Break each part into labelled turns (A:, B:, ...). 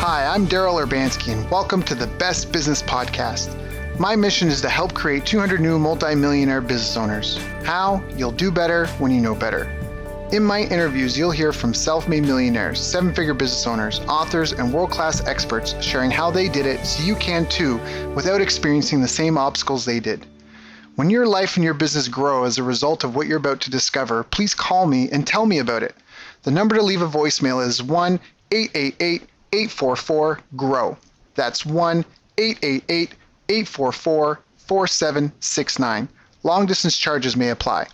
A: Hi, I'm Daryl Urbanski, and welcome to the Best Business Podcast. My mission is to help create 200 new multi-millionaire business owners. How? You'll do better when you know better. In my interviews, you'll hear from self-made millionaires, seven-figure business owners, authors, and world-class experts sharing how they did it so you can too without experiencing the same obstacles they did. When your life and your business grow as a result of what you're about to discover, please call me and tell me about it. The number to leave a voicemail is 1-888-844-GROW. That's 1-888-844-4769. Long distance charges may apply.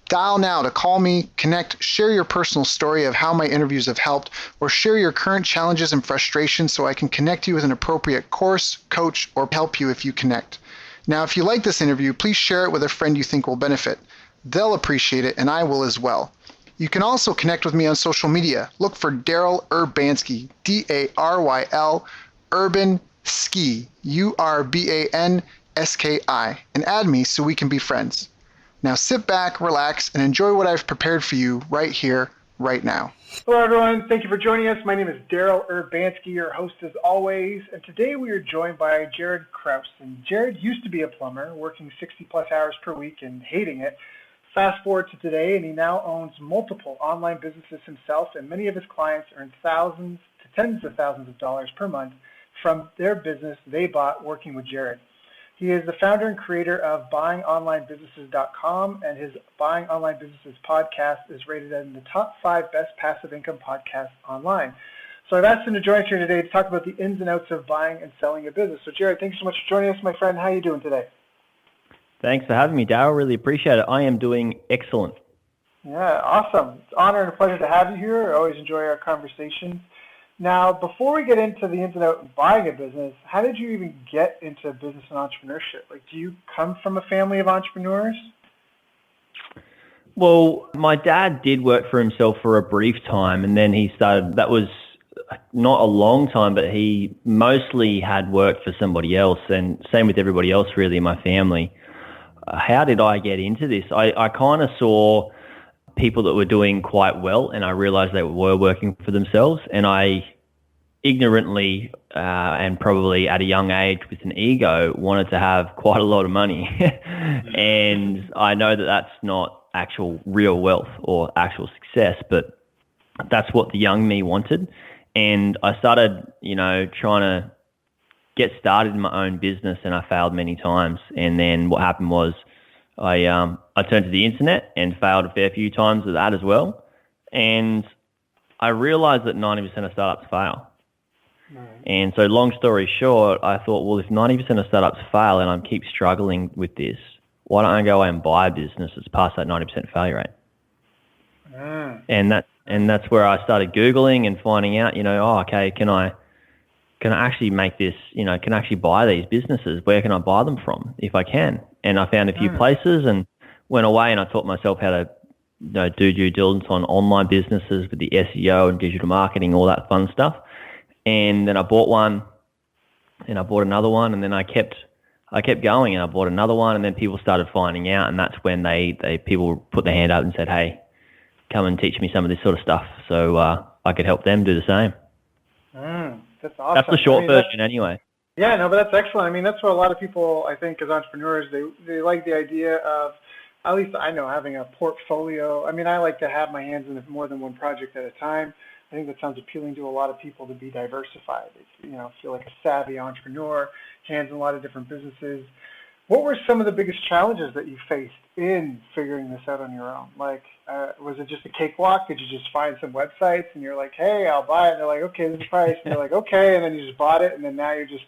A: Dial now to call me, connect, share your personal story of how my interviews have helped, or share your current challenges and frustrations so I can connect you with an appropriate course, coach, or help you if you connect. Now, if you like this interview, please share it with a friend you think will benefit. They'll appreciate it, and I will as well. You can also connect with me on social media. Look for Daryl Urbanski, D-A-R-Y-L, Urban Ski, U-R-B-A-N-S-K-I, and add me so we can be friends. Now sit back, relax, and enjoy what I've prepared for you right here, right now.
B: Hello, everyone. Thank you for joining us. My name is Daryl Urbanski, your host as always, and today we are joined by Jaryd Krause. And Jaryd used to be a plumber, working 60-plus hours per week and hating it. Fast forward to today, and he now owns multiple online businesses himself, and many of his clients earn thousands to tens of thousands of dollars per month from their business they bought working with Jaryd. He is the founder and creator of BuyingOnlineBusinesses.com, and his Buying Online Businesses podcast is rated in the top 5 best passive income podcasts online. So I've asked him to join us here today to talk about the ins and outs of buying and selling a business. So Jaryd, thanks so much for joining us, my friend. How are you doing today?
C: Thanks for having me, Daryl. Really appreciate it. I am doing excellent.
B: Yeah, awesome. It's an honor and a pleasure to have you here. I always enjoy our conversations. Now, before we get into the ins and outs of buying a business, how did you even get into business and entrepreneurship? Like, do you come from a family of entrepreneurs?
C: Well, my dad did work for himself for a brief time, and then he started, that was not a long time, but he mostly had worked for somebody else, and same with everybody else really in my family. How did I get into this? I kind of saw people that were doing quite well, and I realized they were working for themselves, and I ignorantly and probably at a young age with an ego wanted to have quite a lot of money. And I know that that's not actual real wealth or actual success, but that's what the young me wanted. And I started, trying to get started in my own business, and I failed many times. And then what happened was I turned to the internet and failed a fair few times with that as well. And I realized that 90% of startups fail. Right. And so long story short, I thought, well, if 90% of startups fail and I keep struggling with this, why don't I go away and buy a business that's past that 90% failure rate? And that's where I started Googling and finding out, okay, can I actually make this, can I actually buy these businesses? Where can I buy them from if I can? And I found a few places and went away, and I taught myself how to do due diligence on online businesses with the SEO and digital marketing, all that fun stuff. And then I bought one, and I bought another one, and then I kept going, and I bought another one, and then people started finding out, and that's when people put their hand up and said, hey, come and teach me some of this sort of stuff, so I could help them do the same.
B: That's awesome.
C: That's the short version anyway.
B: Yeah, no, but that's excellent. I mean, that's what a lot of people, I think, as entrepreneurs, they like the idea of, at least I know, having a portfolio. I mean, I like to have my hands in more than one project at a time. I think that sounds appealing to a lot of people, to be diversified. Feel like a savvy entrepreneur, hands in a lot of different businesses. What were some of the biggest challenges that you faced in figuring this out on your own? Like, was it just a cakewalk? Did you just find some websites and you're like, hey, I'll buy it? And they're like, okay, this is the price. And you're like, okay. And then you just bought it. And then now you're just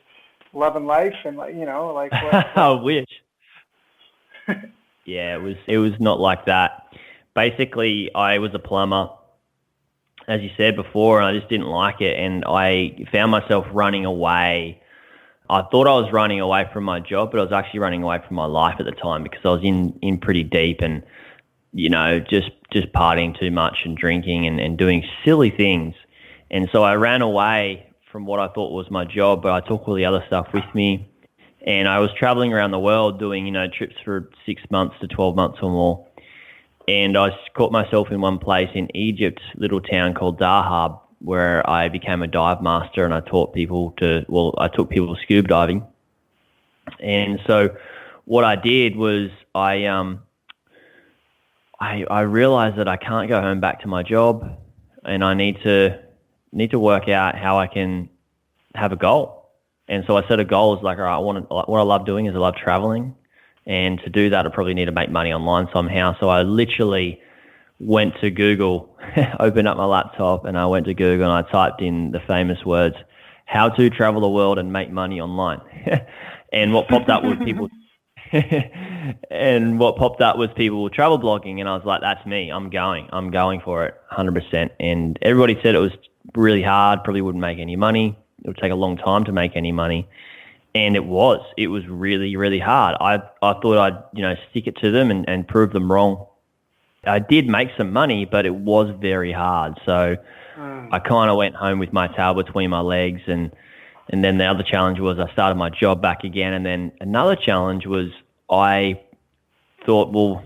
B: loving life and what?
C: I wish. Yeah, it was not like that. Basically, I was a plumber, as you said before, and I just didn't like it. And I found myself running away. I thought I was running away from my job, but I was actually running away from my life at the time because I was in pretty deep and, just partying too much and drinking and doing silly things. And so I ran away from what I thought was my job, but I took all the other stuff with me. And I was traveling around the world doing, trips for 6 months to 12 months or more. And I caught myself in one place in Egypt, little town called Dahab. where I became a dive master and I taught people I took people scuba diving. And so what I did was I realized that I can't go home back to my job, and I need to work out how I can have a goal. And so I set a goal as like, all right, what I love doing is I love traveling. And to do that, I probably need to make money online somehow. So I literally went to Google, opened up my laptop, and I went to Google and I typed in the famous words, how to travel the world and make money online. And what popped up was people travel blogging, and I was like, that's me. I'm going for it 100%. And everybody said it was really hard, probably wouldn't make any money. It would take a long time to make any money. And it was really, really hard. I thought I'd, stick it to them and prove them wrong. I did make some money, but it was very hard. So I kind of went home with my tail between my legs. And then the other challenge was I started my job back again. And then another challenge was I thought, well,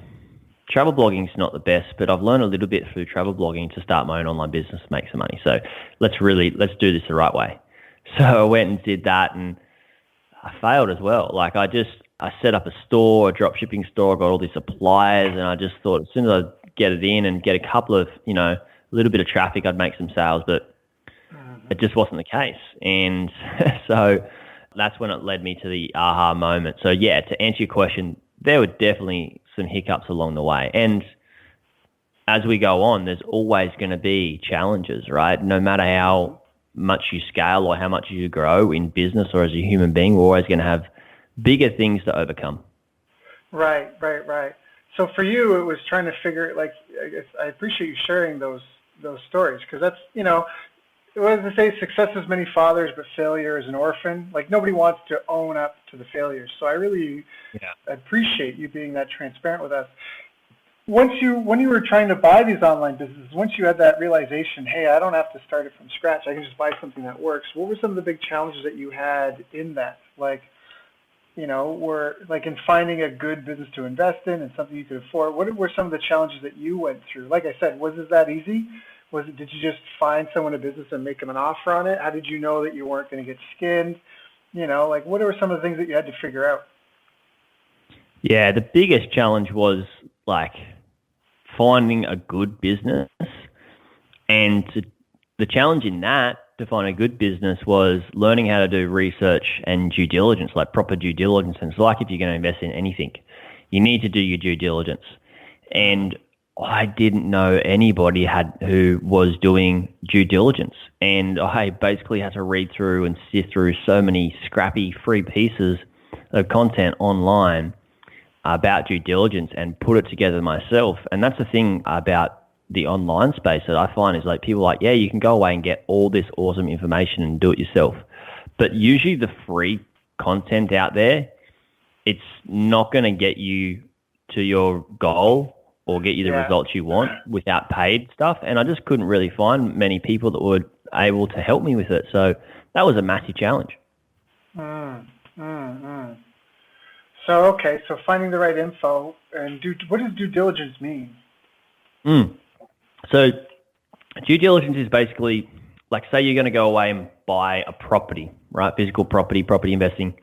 C: travel blogging is not the best, but I've learned a little bit through travel blogging to start my own online business, make some money. So let's do this the right way. So I went and did that, and I failed as well. Like I set up a dropshipping store, got all these suppliers, and I just thought as soon as I get it in and get a couple of, a little bit of traffic, I'd make some sales, but it just wasn't the case. And so that's when it led me to the aha moment. So yeah, to answer your question, there were definitely some hiccups along the way. And as we go on, there's always going to be challenges, right? No matter how much you scale or how much you grow in business or as a human being, we're always going to have bigger things to overcome.
B: Right. So for you, it was trying to figure, like, I guess I appreciate you sharing those stories, because that's, what does it say? Success has many fathers, but failure is an orphan. Like, nobody wants to own up to the failures. So I really appreciate you being that transparent with us. When you were trying to buy these online businesses, once you had that realization, hey, I don't have to start it from scratch, I can just buy something that works. What were some of the big challenges that you had in that? Like, were like in finding a good business to invest in and something you could afford? What were some of the challenges that you went through? Like I said, was it that easy? Did you just find someone in business and make them an offer on it? How did you know that you weren't going to get skinned? Like what were some of the things that you had to figure out?
C: Yeah, the biggest challenge was like finding a good business. And the challenge in that to find a good business was learning how to do research and due diligence, like proper due diligence. And it's like if you're going to invest in anything, you need to do your due diligence. And I didn't know anybody who was doing due diligence. And I basically had to read through and sift through so many scrappy free pieces of content online about due diligence and put it together myself. And that's the thing about the online space that I find is like people are like, yeah, you can go away and get all this awesome information and do it yourself. But usually the free content out there, it's not going to get you to your goal or get you the results you want without paid stuff. And I just couldn't really find many people that were able to help me with it. So that was a massive challenge.
B: So finding the right info and what does due diligence mean?
C: So due diligence is basically like, say you're going to go away and buy a property, right? Physical property investing.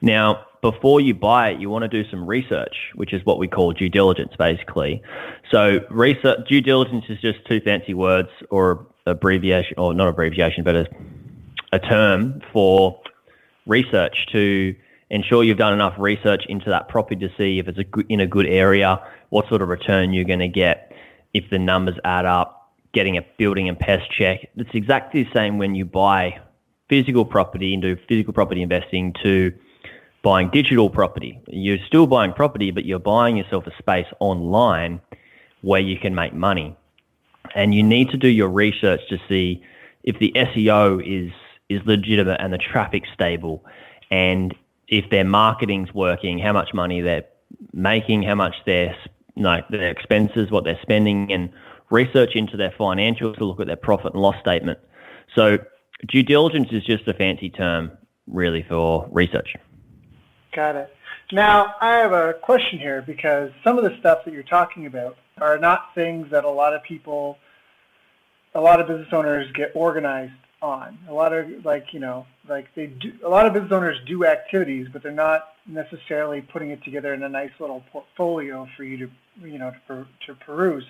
C: Now, before you buy it, you want to do some research, which is what we call due diligence, basically. So due diligence is just two fancy words or abbreviation, or not abbreviation, but a term for research to ensure you've done enough research into that property to see if it's in a good area, what sort of return you're going to get, if the numbers add up, getting a building and pest check. It's exactly the same when you buy physical property and do physical property investing to buying digital property. You're still buying property, but you're buying yourself a space online where you can make money. And you need to do your research to see if the SEO is legitimate and the traffic's stable, and if their marketing's working, how much money they're making, how much their expenses, what they're spending, and research into their financials to look at their profit and loss statement. So due diligence is just a fancy term really for research.
B: Got it. Now, I have a question here, because some of the stuff that you're talking about are not things that a lot of people a lot of business owners get organized on. A lot of a lot of business owners do activities, but they're not necessarily putting it together in a nice little portfolio for you to peruse.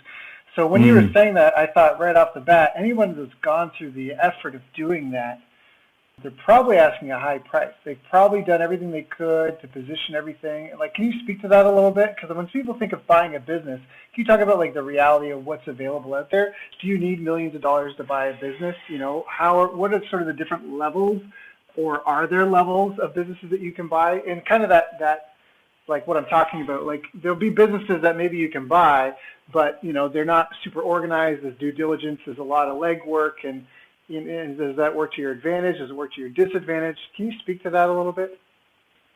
B: So when you were saying that, I thought right off the bat, anyone that's gone through the effort of doing that, they're probably asking a high price. They've probably done everything they could to position everything. Like, can you speak to that a little bit? Because when people think of buying a business, can you talk about like the reality of what's available out there? Do you need millions of dollars to buy a business? What are sort of the different levels, or are there levels of businesses that you can buy? And kind of that like what I'm talking about, like there'll be businesses that maybe you can buy, but they're not super organized. There's due diligence. There's a lot of legwork, and does that work to your advantage? Does it work to your disadvantage? Can you speak to that a little bit?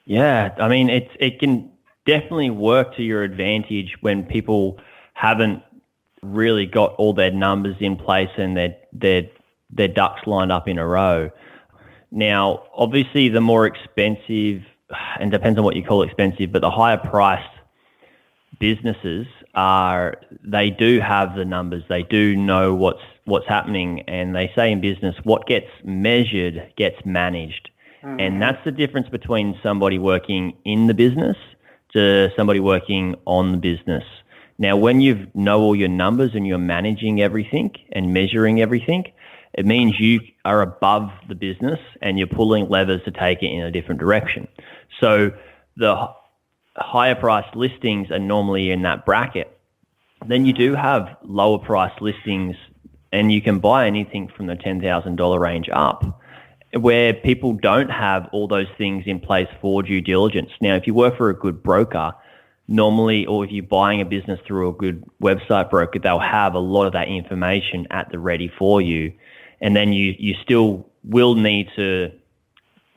C: Yeah, I mean, it can definitely work to your advantage when people haven't really got all their numbers in place and their ducks lined up in a row. Now, obviously, the more expensive, and depends on what you call expensive, but the higher priced businesses they do have the numbers. They do know what's happening, and they say in business, what gets measured gets managed. Mm-hmm. And that's the difference between somebody working in the business to somebody working on the business. Now, when you know all your numbers and you're managing everything and measuring everything, it means you are above the business and you're pulling levers to take it in a different direction. So the higher priced listings are normally in that bracket. Then you do have lower priced listings, and you can buy anything from the $10,000 range up, where people don't have all those things in place for due diligence. Now, if you work for a good broker, normally, or if you're buying a business through a good website broker, they'll have a lot of that information at the ready for you. And then you still will need to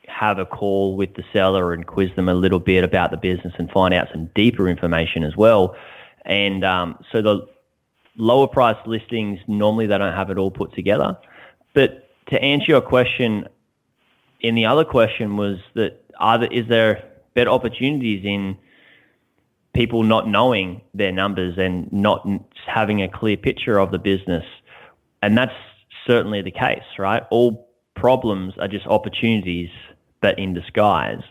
C: have a call with the seller and quiz them a little bit about the business and find out some deeper information as well. And so the lower priced listings, normally they don't have it all put together. But to answer your question, and the other question was that is there better opportunities in people not knowing their numbers and not having a clear picture of the business? And that's certainly the case, right? All problems are just opportunities, but in disguise.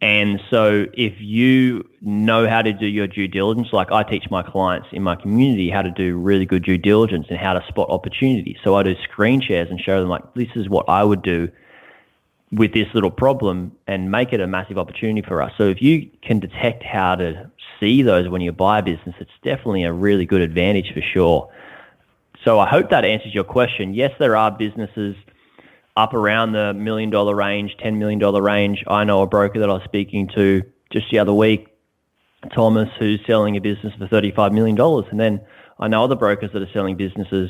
C: And so if you know how to do your due diligence, like I teach my clients in my community how to do really good due diligence and how to spot opportunities. So I do screen shares and show them, like, this is what I would do with this little problem and make it a massive opportunity for us. So if you can detect how to see those when you buy a business, it's definitely a really good advantage for sure. So I hope that answers your question. Yes, there are businesses up around the $1 million range, $10 million range. I know a broker that I was speaking to just the other week, Thomas, who's selling a business for $35 million. And then I know other brokers that are selling businesses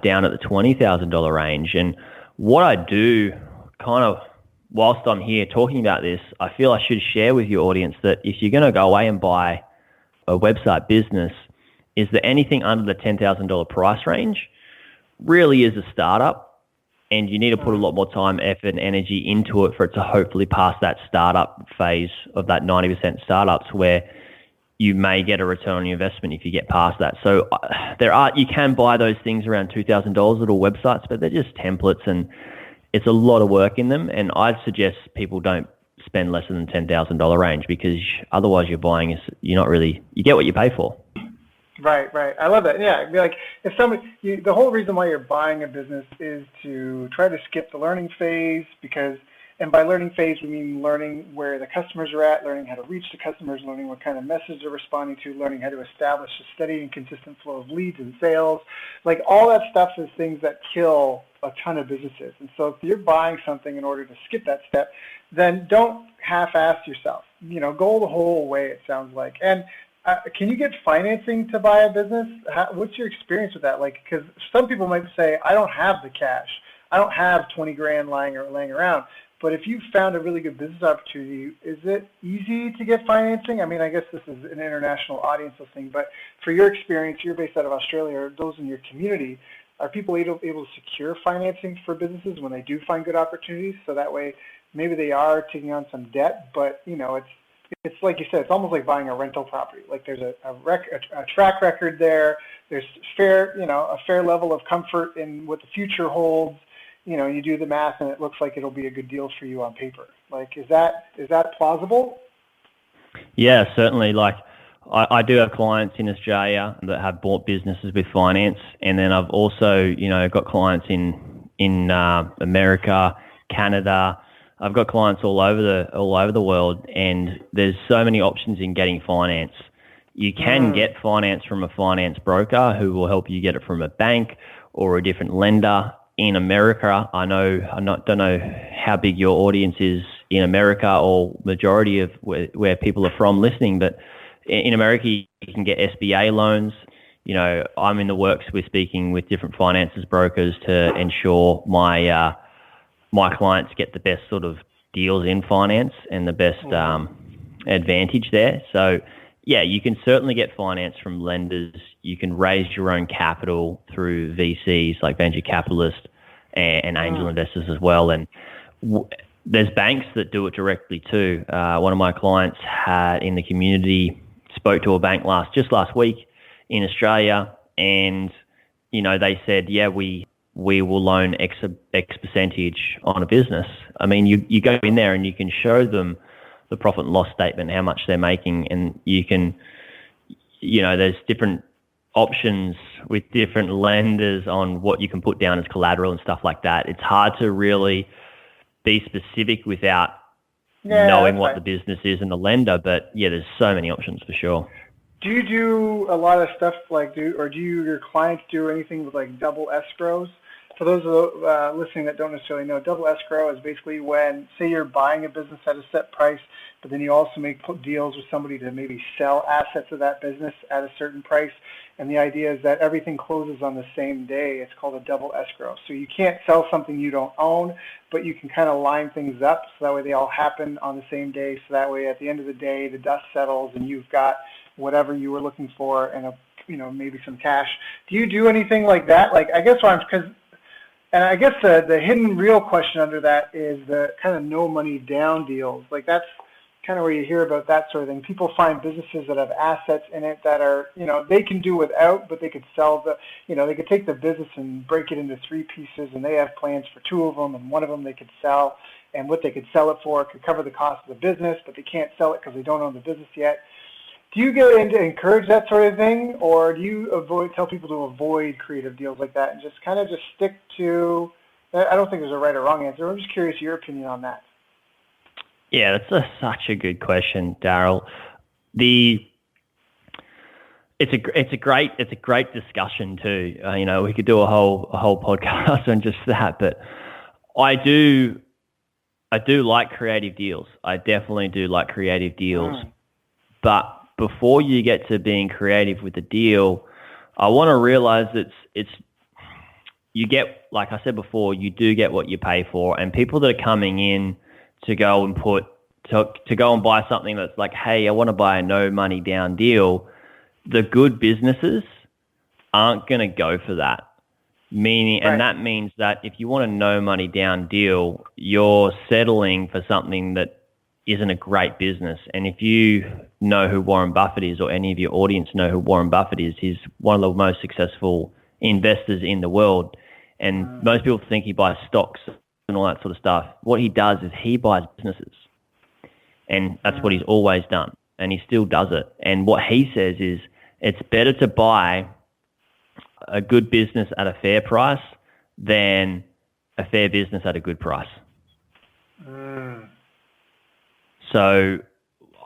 C: down at the $20,000 range. And what I do kind of, whilst I'm here talking about this, I feel I should share with your audience that if you're going to go away and buy a website business, is that anything under the $10,000 price range really is a startup. And you need to put a lot more time, effort, and energy into it for it to hopefully pass that startup phase of that 90% startups, where you may get a return on your investment if you get past that. So you can buy those things around $2,000 little websites, but they're just templates and it's a lot of work in them. And I'd suggest people don't spend less than the $10,000 range, because otherwise you get what you pay for.
B: Right. I love that. Yeah, like if the whole reason why you're buying a business is to try to skip the learning phase, and by learning phase we mean learning where the customers are at, learning how to reach the customers, learning what kind of message they're responding to, learning how to establish a steady and consistent flow of leads and sales. Like all that stuff is things that kill a ton of businesses. And so if you're buying something in order to skip that step, then don't half-ass yourself. Go the whole way, it sounds like. And can you get financing to buy a business? What's your experience with that? Like, because some people might say, I don't have the cash. I don't have 20 grand laying around. But if you found a really good business opportunity, is it easy to get financing? I mean, I guess this is an international audience listening, but for your experience, you're based out of Australia, or those in your community, are people able to secure financing for businesses when they do find good opportunities? So that way, maybe they are taking on some debt, but it's it's like you said, it's almost like buying a rental property. Like there's a track record there. There's a fair level of comfort in what the future holds. You do the math and it looks like it'll be a good deal for you on paper. Like, is that plausible?
C: Yeah, certainly. Like, I do have clients in Australia that have bought businesses with finance, and then I've also, got clients in America, Canada. I've got clients all over the world, and there's so many options in getting finance. You can get finance from a finance broker who will help you get it from a bank or a different lender. In America, don't know how big your audience is in America or majority of where people are from listening, but in America, you can get SBA loans. I'm in the works with speaking with different finances brokers to ensure my clients get the best sort of deals in finance and the best advantage there. So, yeah, you can certainly get finance from lenders. You can raise your own capital through VCs like venture capitalists and angel investors as well. And there's banks that do it directly too. One of my clients had in the community spoke to a bank last week in Australia, and they said, yeah, we will loan X percentage on a business. I mean, you go in there and you can show them the profit and loss statement, how much they're making, and you can, there's different options with different lenders on what you can put down as collateral and stuff like that. It's hard to really be specific without knowing what the business is and the lender, but yeah, there's so many options for sure.
B: Do you do a lot of stuff do your clients do anything with like double escrows? For those listening that don't necessarily know, double escrow is basically when, say, you're buying a business at a set price, but then you also make deals with somebody to maybe sell assets of that business at a certain price. And the idea is that everything closes on the same day. It's called a double escrow. So you can't sell something you don't own, but you can kind of line things up so that way they all happen on the same day. So that way at the end of the day, the dust settles and you've got whatever you were looking for and maybe some cash. Do you do anything like that? Like, I guess and I guess the hidden real question under that is the kind of no money down deals. Like that's kind of where you hear about that sort of thing. People find businesses that have assets in it that are, they can do without, but they could sell they could take the business and break it into 3 pieces, and they have plans for 2 of them, and one of them they could sell, and what they could sell it for could cover the cost of the business, but they can't sell it because they don't own the business yet. Do you go in to encourage that sort of thing, or do you tell people to avoid creative deals like that and just kind of just stick to? I don't think there's a right or wrong answer. I'm just curious your opinion on that.
C: Yeah, that's such a good question, Daryl. It's a great discussion too. We could do a whole podcast on just that, but I do like creative deals. I definitely do like creative deals, but before you get to being creative with the deal, I want to realize you get, like I said before, you do get what you pay for, and people that are coming in to go and buy something that's like, hey, I want to buy a no money down deal, the good businesses aren't going to go for that. And that means that if you want a no money down deal, you're settling for something that isn't a great business. And if you know who Warren Buffett is, or any of your audience know who Warren Buffett is, he's one of the most successful investors in the world. And most people think he buys stocks and all that sort of stuff. What he does is he buys businesses. And that's what he's always done. And he still does it. And what he says is it's better to buy a good business at a fair price than a fair business at a good price. So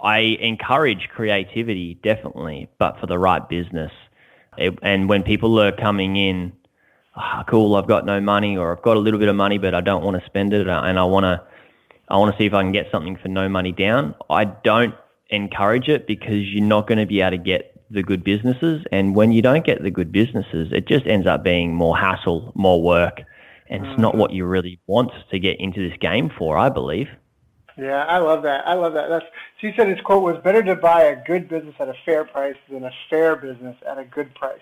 C: I encourage creativity, definitely, but for the right business. And when people are coming in, cool, I've got no money, or I've got a little bit of money, but I don't want to spend it, and I want to see if I can get something for no money down. I don't encourage it because you're not going to be able to get the good businesses. And when you don't get the good businesses, it just ends up being more hassle, more work. And it's not what you really want to get into this game for, I believe.
B: Yeah, I love that. So you said his quote was, better to buy a good business at a fair price than a fair business at a good price.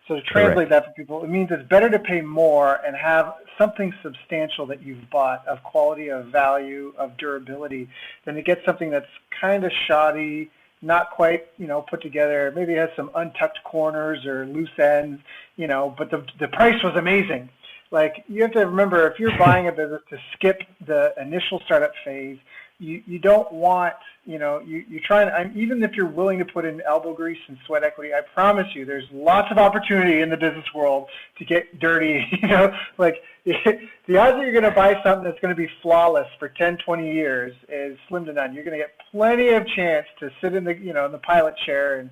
B: So to translate that for people, it means it's better to pay more and have something substantial that you've bought of quality, of value, of durability, than to get something that's kind of shoddy, not quite, put together. Maybe it has some untucked corners or loose ends, but the price was amazing. Like, you have to remember, if you're buying a business, to skip the initial startup phase. You don't want, you try and, even if you're willing to put in elbow grease and sweat equity, I promise you there's lots of opportunity in the business world to get dirty, like the odds that you're going to buy something that's going to be flawless for 10, 20 years is slim to none. You're going to get plenty of chance to sit in the, in the pilot chair and,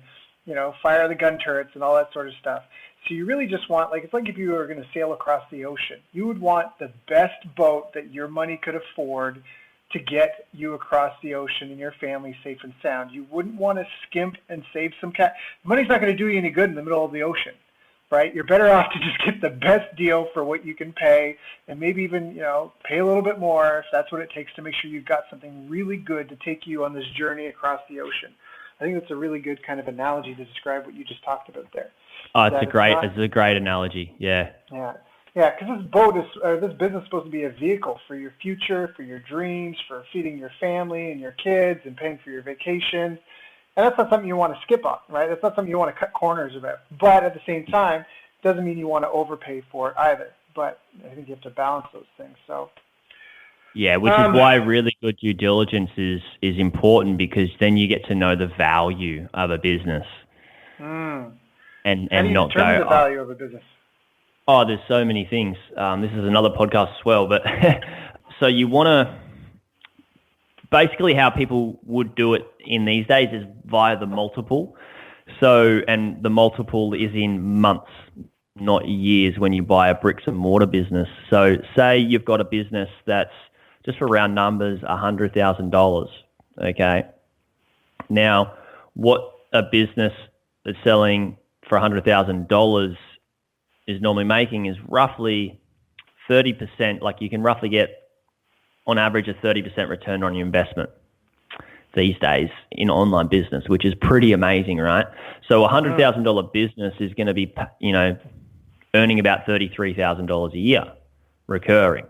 B: fire the gun turrets and all that sort of stuff. So you really just want, it's like if you were going to sail across the ocean. You would want the best boat that your money could afford to get you across the ocean and your family safe and sound. You wouldn't want to skimp and save some cash. Money's not going to do you any good in the middle of the ocean, right? You're better off to just get the best deal for what you can pay, and maybe even, pay a little bit more if that's what it takes to make sure you've got something really good to take you on this journey across the ocean. I think that's a really good kind of analogy to describe what you just talked about there.
C: Oh, it's a great analogy. Yeah.
B: Yeah, because this business is supposed to be a vehicle for your future, for your dreams, for feeding your family and your kids and paying for your vacations. And that's not something you want to skip on, right? That's not something you want to cut corners about. But at the same time, it doesn't mean you want to overpay for it either. But I think you have to balance those things. So.
C: Yeah, which is why really good due diligence is important, because then you get to know the value of a business. And
B: How do you
C: not
B: determine
C: go,
B: the value of a business?
C: Oh, there's so many things. This is another podcast as well, but so you want to, basically how people would do it in these days is via the multiple. So, and the multiple is in months, not years, when you buy a bricks and mortar business. So say you've got a business that's, just for round numbers, $100,000, okay? Now, what a business that's selling for $100,000 is normally making is roughly 30%, like you can roughly get on average a 30% return on your investment these days in online business, which is pretty amazing, right? So a $100,000 business is going to be, earning about $33,000 a year recurring.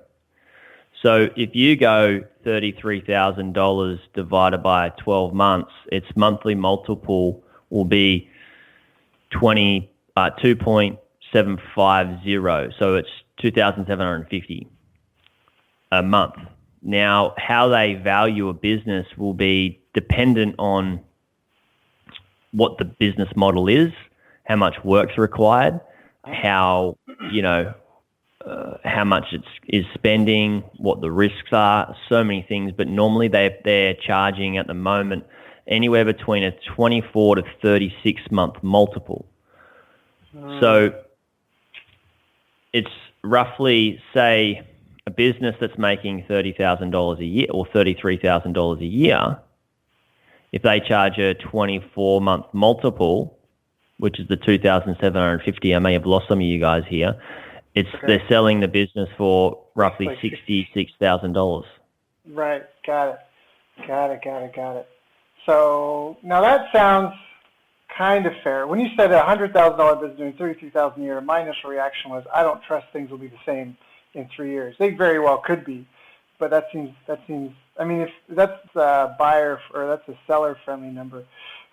C: So if you go $33,000 divided by 12 months, its monthly multiple will be 2.750. So it's $2,750 a month. Now, how they value a business will be dependent on what the business model is, how much work's required, how much is spending, what the risks are, so many things. But normally they're charging at the moment anywhere between a 24 to 36 month multiple. So it's roughly, say, a business that's making $30,000 a year or $33,000 a year. If they charge a 24 month multiple, which is the 2,750, I may have lost some of you guys here. They're selling the business for roughly $66,000.
B: Right, got it. So now that sounds kind of fair. When you said a $100,000 business doing $33,000 a year, my initial reaction was, I don't trust things will be the same in 3 years. They very well could be, but that seems. I mean, if that's a buyer or that's a seller friendly number,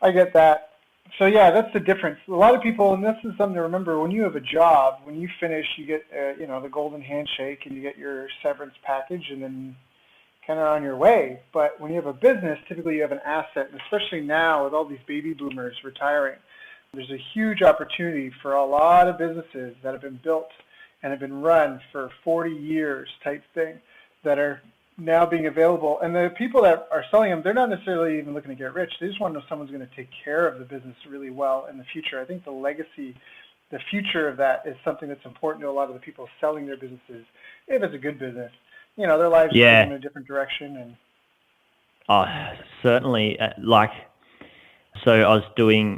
B: I get that. So yeah, that's the difference. A lot of people, and this is something to remember, when you have a job, when you finish, you get the golden handshake and you get your severance package, and then kind of on your way. But when you have a business, typically you have an asset, and especially now with all these baby boomers retiring, there's a huge opportunity for a lot of businesses that have been built and have been run for 40 years type thing that are now being available. And the people that are selling them, they're not necessarily even looking to get rich. They just want to know someone's going to take care of the business really well in the future. I think the legacy, the future of that is something that's important to a lot of the people selling their businesses. If it's a good business, their lives are going in a different direction. And
C: certainly. So I was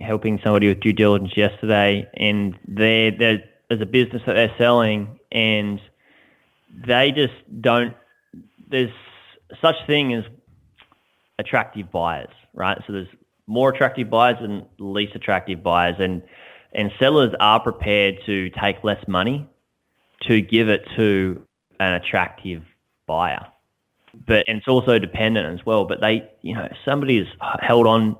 C: helping somebody with due diligence yesterday, and there's a business that they're selling, and they just don't. There's such thing as attractive buyers, right? So there's more attractive buyers and least attractive buyers, and And sellers are prepared to take less money to give it to an attractive buyer. But and it's also dependent as well. But they, somebody has held on,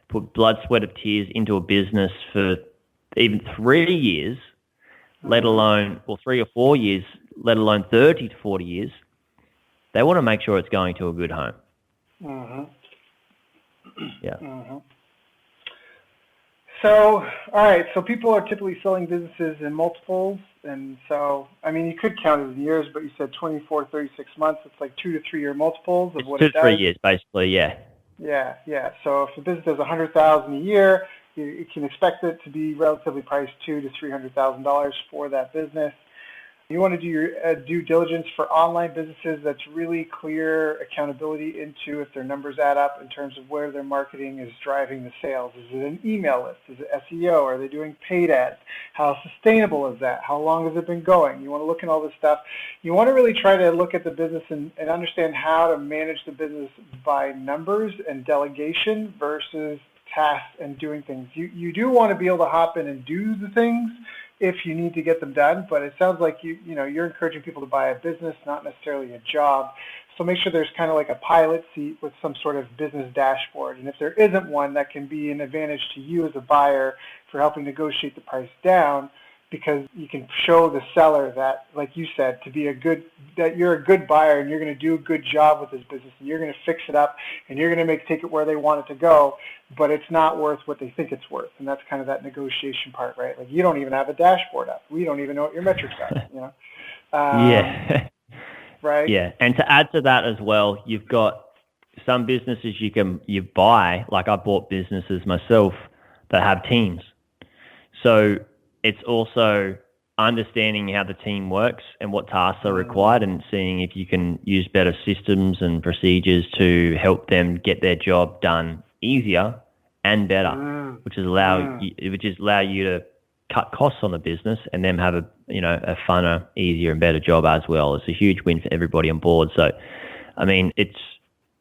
C: put blood, sweat, of tears into a business for even 3 years, let alone 3 or 4 years, let alone 30 to 40 years. They want to make sure it's going to a good home.
B: Mm-hmm.
C: Yeah.
B: Mm-hmm. So, all right. So people are typically selling businesses in multiples. And so, I mean, you could count it in years, but you said 24, 36 months. It's like 2 to 3 year multiples of what it does.
C: 2 to 3 years, basically, yeah.
B: Yeah. So if the business does $100,000 a year, you can expect it to be relatively priced $200,000 to $300,000 for that business. You want to do your due diligence for online businesses that's really clear accountability into if their numbers add up in terms of where their marketing is driving the sales. Is it an email list? Is it SEO? Are they doing paid ads? How sustainable is that? How long has it been going? You want to look at all this stuff. You want to really try to look at the business and understand how to manage the business by numbers and delegation versus tasks and doing things. You do want to be able to hop in and do the things if you need to get them done, but it sounds like you're encouraging people to buy a business, not necessarily a job. So make sure there's kind of like a pilot seat with some sort of business dashboard. And if there isn't one, that can be an advantage to you as a buyer for helping negotiate the price down, because you can show the seller that, like you said, that you're a good buyer and you're going to do a good job with this business and you're going to fix it up and you're going to take it where they want it to go, but it's not worth what they think it's worth. And that's kind of that negotiation part, right? Like, you don't even have a dashboard up. We don't even know what your metrics are,
C: Yeah.
B: Right?
C: Yeah. And to add to that as well, you've got some businesses you buy, like I bought businesses myself that have teams. So it's also understanding how the team works and what tasks are required and seeing if you can use better systems and procedures to help them get their job done easier and better, which is allow you to cut costs on the business and then have a funner, easier and better job as well. It's a huge win for everybody on board. So, I mean,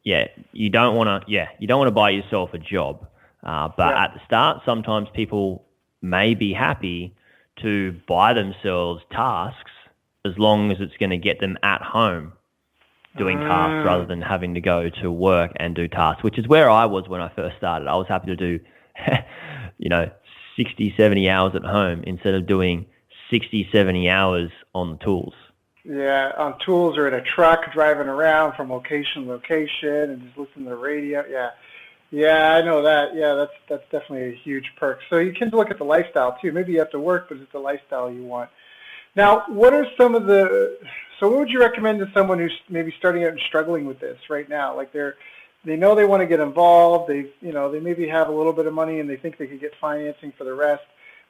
C: you don't want to buy yourself a job, but at the start, sometimes people may be happy to buy themselves tasks as long as it's going to get them at home doing tasks rather than having to go to work and do tasks, which is where I was when I first started. I was happy to do, 60, 70 hours at home instead of doing 60, 70 hours on the tools.
B: Yeah, on tools or in a truck driving around from location to location and just listening to the radio. Yeah, I know that. Yeah, that's definitely a huge perk. So you can look at the lifestyle too. Maybe you have to work, but it's the lifestyle you want. Now, what would you recommend to someone who's maybe starting out and struggling with this right now? Like they know they want to get involved. They maybe have a little bit of money and they think they could get financing for the rest,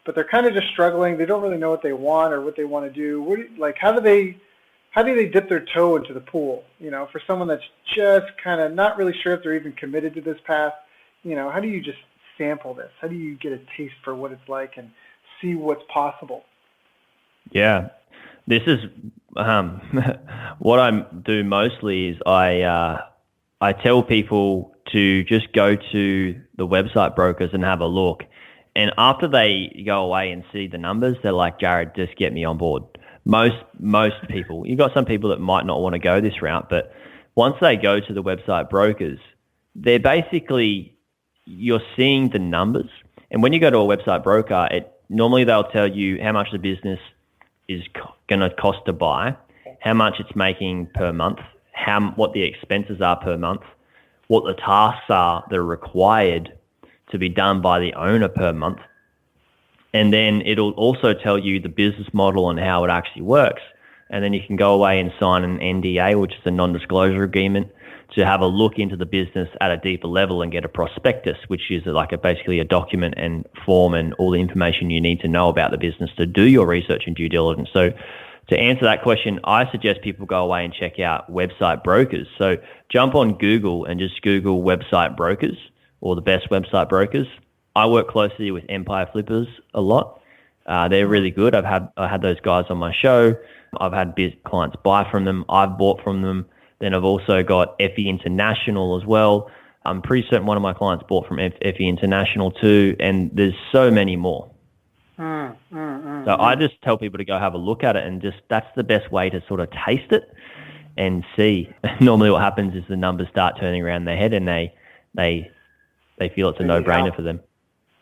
B: but they're kind of just struggling. They don't really know what they want or what they want to do. How do they dip their toe into the pool? For someone that's just kind of not really sure if they're even committed to this path, how do you just sample this? How do you get a taste for what it's like and see what's possible?
C: Yeah, this is what I do mostly is I tell people to just go to the website brokers and have a look. And after they go away and see the numbers, they're like, Jaryd, just get me on board. Most people, you've got some people that might not want to go this route, but once they go to the website brokers, they're basically, you're seeing the numbers. And when you go to a website broker, normally they'll tell you how much the business is going to cost to buy, how much it's making per month, what the expenses are per month, what the tasks are that are required to be done by the owner per month. And then it'll also tell you the business model and how it actually works. And then you can go away and sign an NDA, which is a non-disclosure agreement, to have a look into the business at a deeper level and get a prospectus, which is basically a document and form and all the information you need to know about the business to do your research and due diligence. So to answer that question, I suggest people go away and check out website brokers. So jump on Google and just Google website brokers or the best website brokers. I work closely with Empire Flippers a lot. They're really good. I had those guys on my show. I've had clients buy from them. I've bought from them. Then I've also got FE International as well. I'm pretty certain one of my clients bought from FE International too, and there's so many more. So I just tell people to go have a look at it, and that's the best way to sort of taste it and see. Normally what happens is the numbers start turning around their head, and they feel it's a no-brainer for them.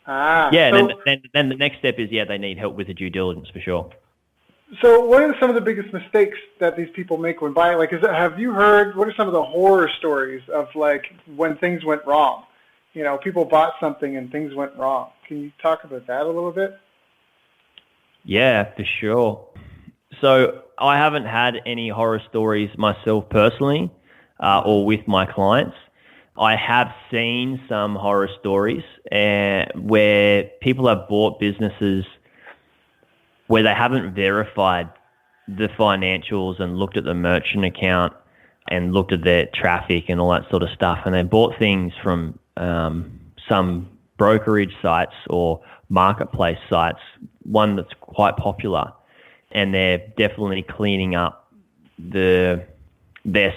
C: Yeah, so, then the next step is, they need help with the due diligence for sure.
B: So what are some of the biggest mistakes that these people make when buying? Like, have you heard, what are some of the horror stories of, like, when things went wrong? People bought something and things went wrong. Can you talk about that a little bit?
C: Yeah, for sure. So I haven't had any horror stories myself personally or with my clients. I have seen some horror stories where people have bought businesses where they haven't verified the financials and looked at the merchant account and looked at their traffic and all that sort of stuff. And they bought things from some brokerage sites or marketplace sites, one that's quite popular. And they're definitely cleaning up their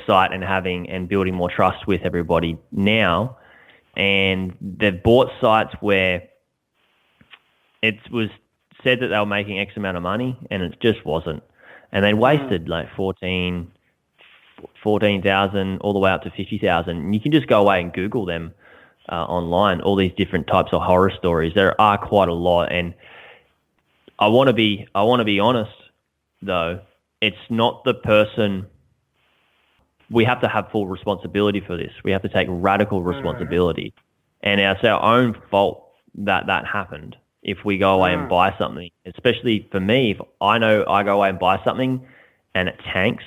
C: site and building more trust with everybody now. And they've bought sites where it was said that they were making X amount of money, and it just wasn't. And they wasted like 14,000 all the way up to 50,000. And you can just go away and Google them online, all these different types of horror stories. There are quite a lot. And I want to be honest, though. It's not the person. We have to have full responsibility for this. We have to take radical responsibility. And it's our own fault that happened. If we go away and buy something, especially for me, if I know I go away and buy something and it tanks,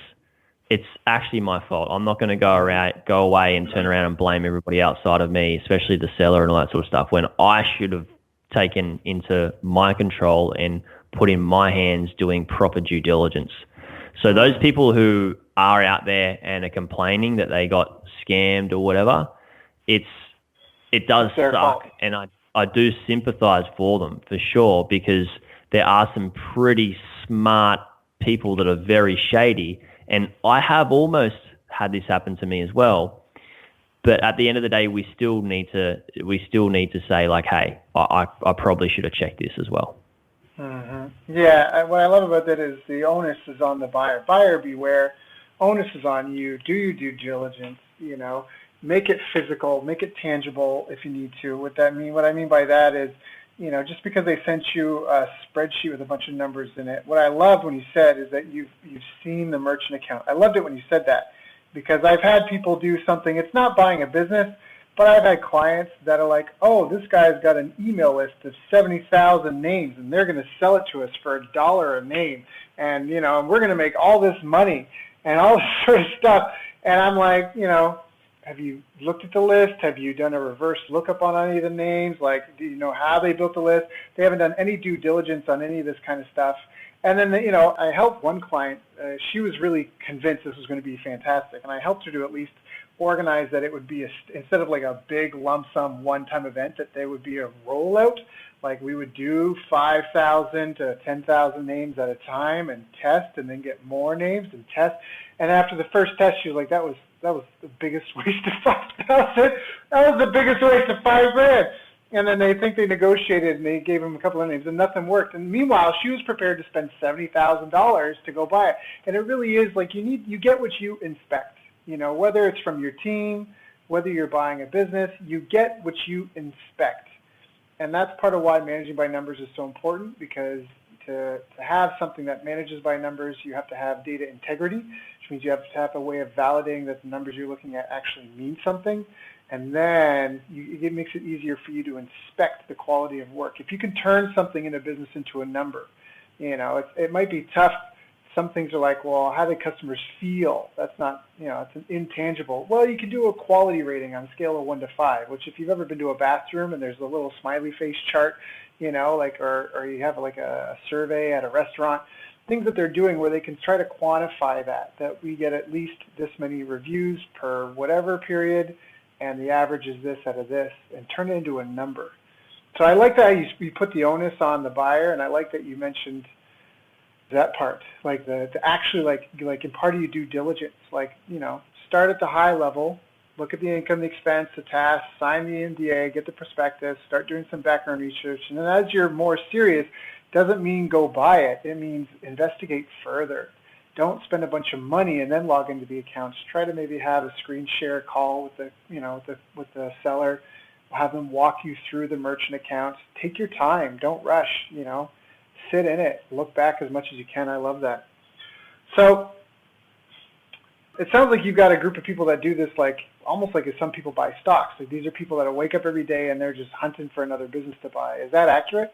C: it's actually my fault. I'm not going to go away and turn around and blame everybody outside of me, especially the seller and all that sort of stuff, when I should have taken into my control and put in my hands doing proper due diligence. So those people who are out there and are complaining that they got scammed or whatever, it does suck. And I do sympathize for them for sure, because there are some pretty smart people that are very shady. And I have almost had this happen to me as well. But at the end of the day, we still need to say, like, hey, I probably should have checked this as well.
B: Mm-hmm. Yeah, what I love about that is the onus is on the buyer. Buyer beware. Onus is on you. Do your due diligence, Make it physical, make it tangible if you need to. What I mean by that is, just because they sent you a spreadsheet with a bunch of numbers in it, what I loved when you said is that you've seen the merchant account. I loved it when you said that, because I've had people do something. It's not buying a business, but I've had clients that are like, oh, this guy's got an email list of 70,000 names, and they're going to sell it to us for $1 a name, and we're going to make all this money and all this sort of stuff. And I'm like, have you looked at the list? Have you done a reverse lookup on any of the names? Like, do you know how they built the list? They haven't done any due diligence on any of this kind of stuff. And then, I helped one client. She was really convinced this was going to be fantastic. And I helped her to at least organize that it would be, instead of like a big lump sum one-time event, that there would be a rollout. Like, we would do 5,000 to 10,000 names at a time and test, and then get more names and test. And after the first test, she was like, that was the biggest waste of 5,000. That was the biggest waste of $5,000. And then they think they negotiated and they gave him a couple of names and nothing worked. And meanwhile, she was prepared to spend $70,000 to go buy it. And it really is like you get what you inspect. Whether it's from your team, whether you're buying a business, you get what you inspect. And that's part of why managing by numbers is so important, because to have something that manages by numbers, you have to have data integrity, which means you have to have a way of validating that the numbers you're looking at actually mean something. And then it makes it easier for you to inspect the quality of work. If you can turn something in a business into a number, it might be tough. Some things are like, well, how do customers feel? That's not, it's an intangible. Well, you can do a quality rating on a scale of 1 to 5, which if you've ever been to a bathroom and there's a little smiley face chart, or you have like a survey at a restaurant, things that they're doing where they can try to quantify that we get at least this many reviews per whatever period, and the average is this out of this, and turn it into a number. So I like that you put the onus on the buyer, and I like that you mentioned that part, like the actually like in part of your due diligence, start at the high level, look at the income, the expense, the task, sign the NDA, get the prospectus, start doing some background research, and then as you're more serious, doesn't mean go buy it. It means investigate further. Don't spend a bunch of money and then log into the accounts. Try to maybe have a screen share call with the seller. Have them walk you through the merchant accounts. Take your time. Don't rush. Sit in it. Look back as much as you can. I love that. So it sounds like you've got a group of people that do this almost like as some people buy stocks. Like these are people that wake up every day and they're just hunting for another business to buy. Is that accurate?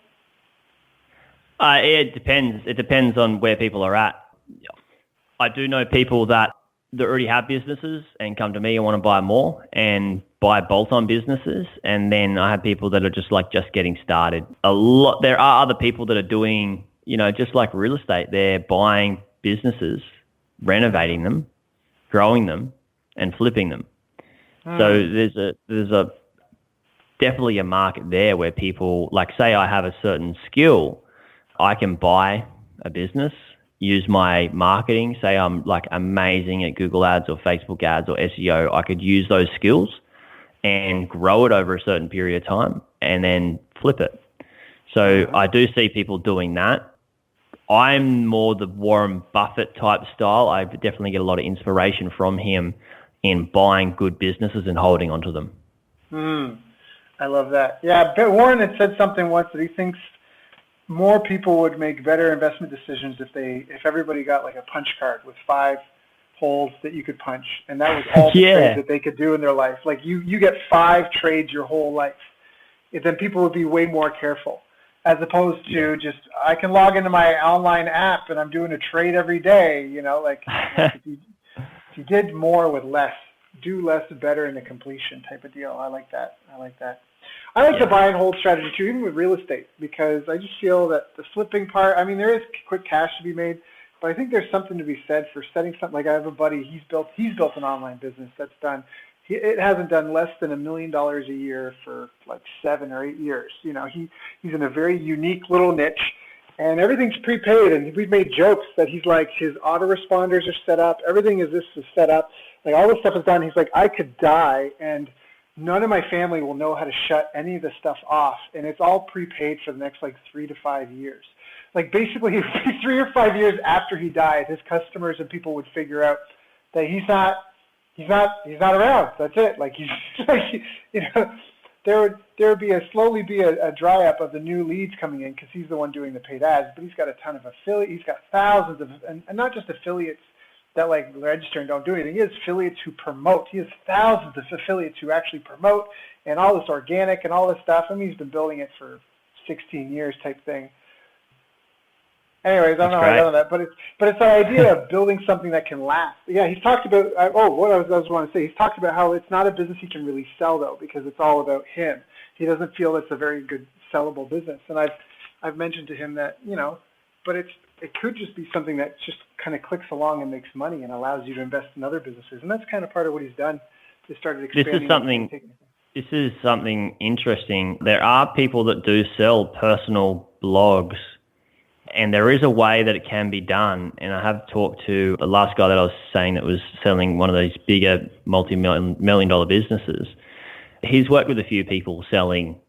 C: It depends. It depends on where people are at. I do know people that already have businesses and come to me and want to buy more and buy bolt-on businesses. And then I have people that are just getting started. There are other people that are doing, just like real estate. They're buying businesses, renovating them, growing them, and flipping them. So there's a definitely a market there where people, say I have a certain skill, I can buy a business, use my marketing, say I'm amazing at Google ads or Facebook ads or SEO, I could use those skills and grow it over a certain period of time and then flip it. So I do see people doing that. I'm more the Warren Buffett type style. I definitely get a lot of inspiration from him in buying good businesses and holding onto them.
B: I love that. Yeah, Warren had said something once that he thinks more people would make better investment decisions if everybody got a punch card with 5 holes that you could punch, and that was all the trades that they could do in their life. You get 5 trades your whole life, then people would be way more careful, as opposed to just I can log into my online app and I'm doing a trade every day. If you did more with less, do less better in the completion type of deal. I like that. I like the buy and hold strategy too, even with real estate, because I just feel that the flipping part, there is quick cash to be made, but I think there's something to be said for setting something. I have a buddy, he's built an online business that's done, it hasn't done less than $1 million a year for 7 or 8 years. He's in a very unique little niche, and everything's prepaid, and we've made jokes that he's his autoresponders are set up, everything is set up, all this stuff is done. He's I could die and none of my family will know how to shut any of this stuff off, and it's all prepaid for the next 3 to 5 years. Basically 3 or 5 years after he died, his customers and people would figure out that he's not around. That's it. There would slowly be a dry up of the new leads coming in because he's the one doing the paid ads, but he's got a ton of affiliates. He's got thousands of, and not just affiliates that register and don't do anything. He has affiliates who promote. He has thousands of affiliates who actually promote and all this organic and all this stuff. He's been building it for 16 years type thing. Anyways, I don't know how I got on that, but it's the idea of building something that can last. Yeah, he's talked about, what I was wanting to say, he's talked about how it's not a business he can really sell though, because it's all about him. He doesn't feel it's a very good sellable business. And I've mentioned to him that, but it could just be something that just kind of clicks along and makes money and allows you to invest in other businesses. And that's kind of part of what he's done. He started expanding.
C: This is something interesting. There are people that do sell personal blogs, and there is a way that it can be done. And I have talked to the last guy that I was saying that was selling one of these bigger multi-million dollar businesses. He's worked with a few people selling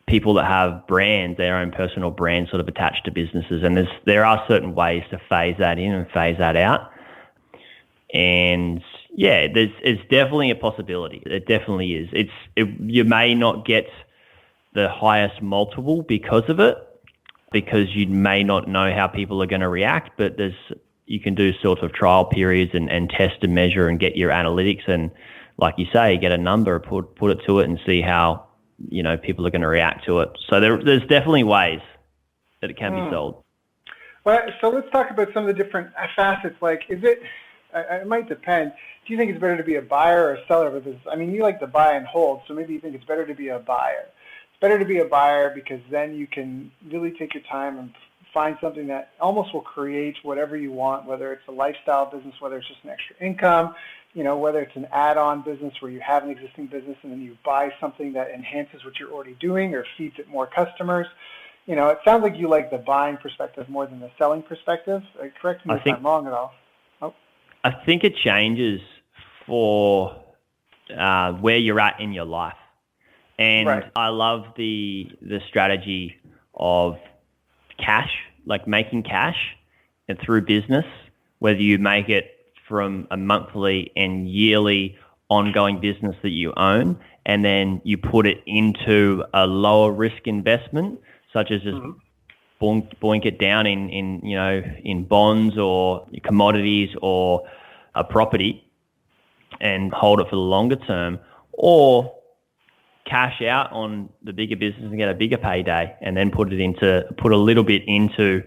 C: people that have brands, their own personal brand sort of attached to businesses. And there are certain ways to phase that in and phase that out. And yeah, it's definitely a possibility. It definitely is. You may not get the highest multiple because of it, because you may not know how people are going to react, but you can do sort of trial periods and test and measure and get your analytics and, like you say, get a number, put it to it and see how people are going to react to it. So there's definitely ways that it can be sold.
B: Well, so let's talk about some of the different facets. It might depend. Do you think it's better to be a buyer or a seller of a business? You like to buy and hold, so maybe you think it's better to be a buyer. It's better to be a buyer because then you can really take your time and find something that almost will create whatever you want, whether it's a lifestyle business, whether it's just an extra income, whether it's an add-on business where you have an existing business and then you buy something that enhances what you're already doing or feeds it more customers. It sounds like you like the buying perspective more than the selling perspective. Correct me if I'm wrong at all. Oh.
C: I think it changes for where you're at in your life. And right. I love the strategy of cash, like making cash and through business, whether you make it from a monthly and yearly ongoing business that you own, and then you put it into a lower risk investment, such as just boink it down in bonds or commodities or a property and hold it for the longer term, or cash out on the bigger business and get a bigger payday and then put a little bit into,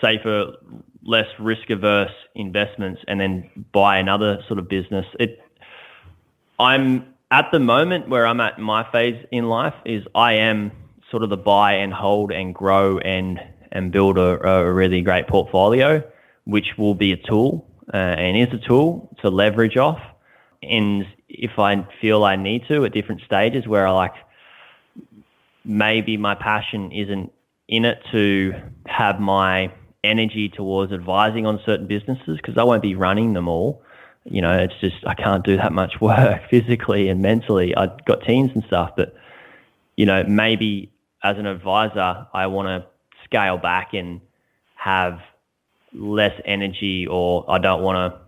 C: safer, less risk averse investments and then buy another sort of business. I'm at the moment where I'm at my phase in life is I am sort of the buy and hold and grow and build a really great portfolio, which will be a tool and is a tool to leverage off. And if I feel I need to at different stages where maybe my passion isn't in it to have my energy towards advising on certain businesses, because I won't be running them all. It's just I can't do that much work physically and mentally. I've got teams and stuff, but maybe as an advisor, I want to scale back and have less energy, or I don't want to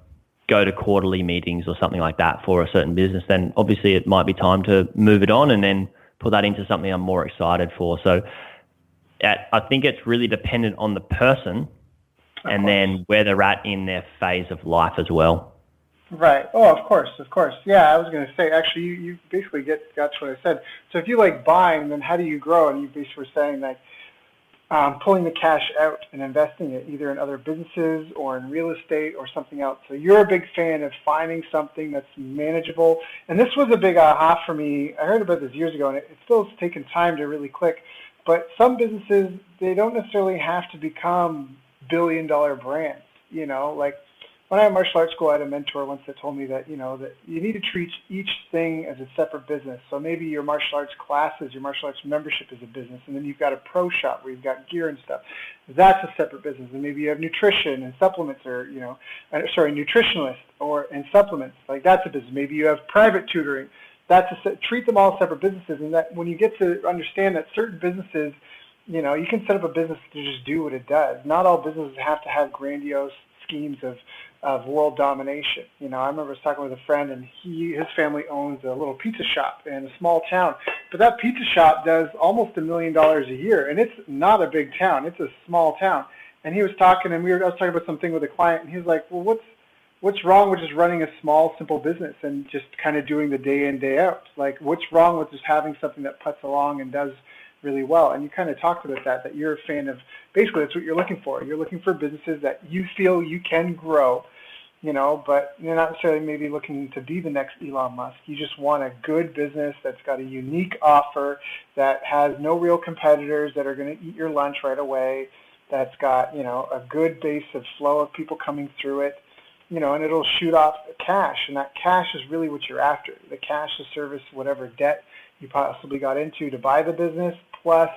C: go to quarterly meetings or something like that for a certain business. Then obviously it might be time to move it on and then put that into something I'm more excited for. So I think it's really dependent on the person and then where they're at in their phase of life as well.
B: Right. Oh, of course. Yeah, I was going to say, actually, you basically got what I said. So if you like buying, then how do you grow? And you basically were saying like pulling the cash out and investing it either in other businesses or in real estate or something else. So you're a big fan of finding something that's manageable. And this was a big aha for me. I heard about this years ago, and it still has taken time to really click. But some businesses, they don't necessarily have to become billion-dollar brands. Like when I had martial arts school, I had a mentor once that told me that, that you need to treat each thing as a separate business. So maybe your martial arts classes, your martial arts membership is a business, and then you've got a pro shop where you've got gear and stuff. That's a separate business. And maybe you have nutrition and supplements, or, nutritionist and supplements. Like that's a business. Maybe you have private tutoring. Treat them all separate businesses, and that when you get to understand that certain businesses, you can set up a business to just do what it does. Not all businesses have to have grandiose schemes of world domination. I remember I was talking with a friend, and his family owns a little pizza shop in a small town, but that pizza shop does almost $1 million a year, and it's not a big town. It's a small town. And he was talking, and I was talking about something with a client, and he was like, well, what's wrong with just running a small, simple business and just kind of doing the day in, day out? Like, what's wrong with just having something that puts along and does really well? And you kind of talked about that you're a fan of, basically that's what you're looking for. You're looking for businesses that you feel you can grow, but you're not necessarily maybe looking to be the next Elon Musk. You just want a good business that's got a unique offer, that has no real competitors that are going to eat your lunch right away, that's got, a good base of flow of people coming through it, and it'll shoot off cash, and that cash is really what you're after. The cash to service whatever debt you possibly got into to buy the business, plus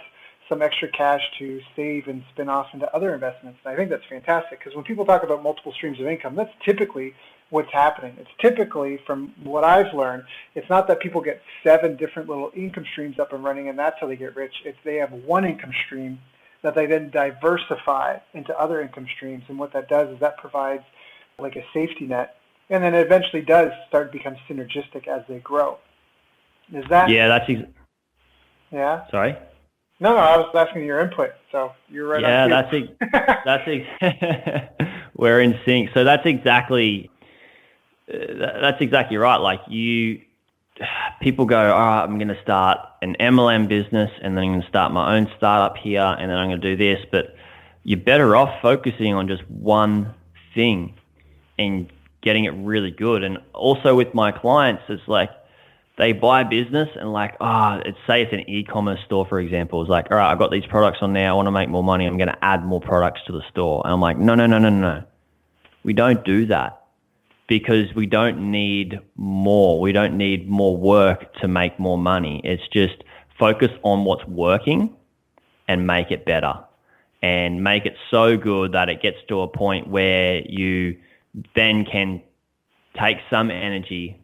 B: some extra cash to save and spin off into other investments. And I think that's fantastic, because when people talk about multiple streams of income, that's typically what's happening. It's typically, from what I've learned, it's not that people get 7 different little income streams up and running and that's how they get rich. It's they have one income stream that they then diversify into other income streams, and what that does is that provides like a safety net, and then it eventually does start to become synergistic as they grow. Is that? Yeah, yeah.
C: Sorry?
B: No, I was asking your input, so you're right.
C: Yeah, we're in sync. So that's exactly right. Like people go, all right, I'm going to start an MLM business, and then I'm going to start my own startup here, and then I'm going to do this. But you're better off focusing on just one thing and getting it really good. And also with my clients, it's like they buy business and say it's an e-commerce store, for example. It's like, all right, I've got these products on there. I want to make more money. I'm going to add more products to the store. And I'm like, no. We don't do that, because we don't need more. We don't need more work to make more money. It's just focus on what's working and make it better, and make it so good that it gets to a point where you then can take some energy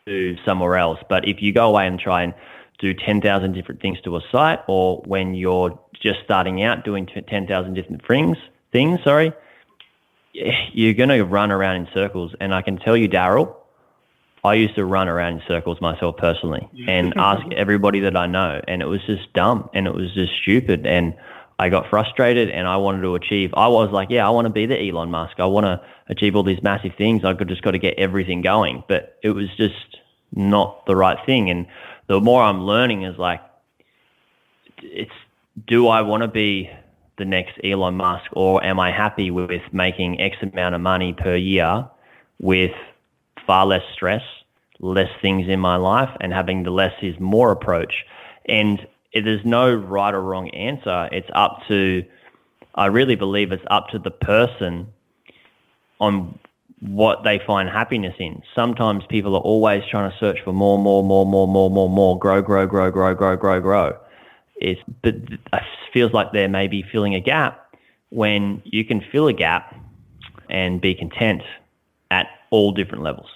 C: to somewhere else. But if you go away and try and do 10,000 different things to a site, or when you're just starting out doing 10,000 different things, you're going to run around in circles. And I can tell you, Daryl, I used to run around in circles myself personally and ask everybody that I know, and it was just dumb and it was just stupid. And I got frustrated and I wanted to achieve. I was like, I want to be the Elon Musk. I want to achieve all these massive things. I could just got to get everything going, but it was just not the right thing. And the more I'm learning is like, do I want to be the next Elon Musk, or am I happy with making X amount of money per year with far less stress, less things in my life, and having the less is more approach? And there's no right or wrong answer. I really believe it's up to the person on what they find happiness in. Sometimes people are always trying to search for more, grow. But it feels like they're maybe filling a gap when you can fill a gap and be content at all different levels.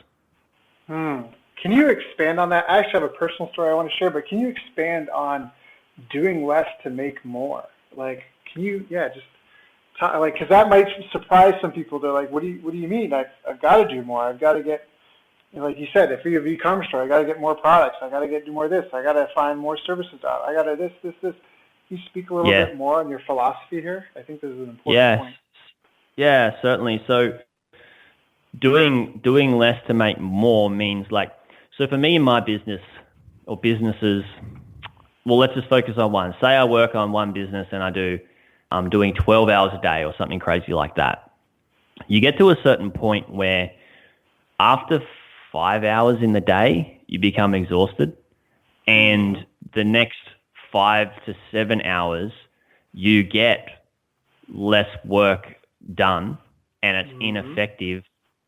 B: Can you expand on that? I actually have a personal story I want to share, but can you expand on doing less to make more? Like, can you, just talk, like, because that might surprise some people. They're like, what do you mean? I've got to do more. I've got to get, like you said, if you have an e-commerce store, I got to get more products. I got to do more of this. I got to find more services out. I got to this. Can you speak a little bit more on your philosophy here? I think this is an important point.
C: Yeah, certainly. So doing less to make more means like, so for me in my business or businesses, well, let's just focus on one. Say I work on one business and I'm doing 12 hours a day or something crazy like that. You get to a certain point where after 5 hours in the day, you become exhausted, and the next 5 to 7 hours, you get less work done and it's ineffective.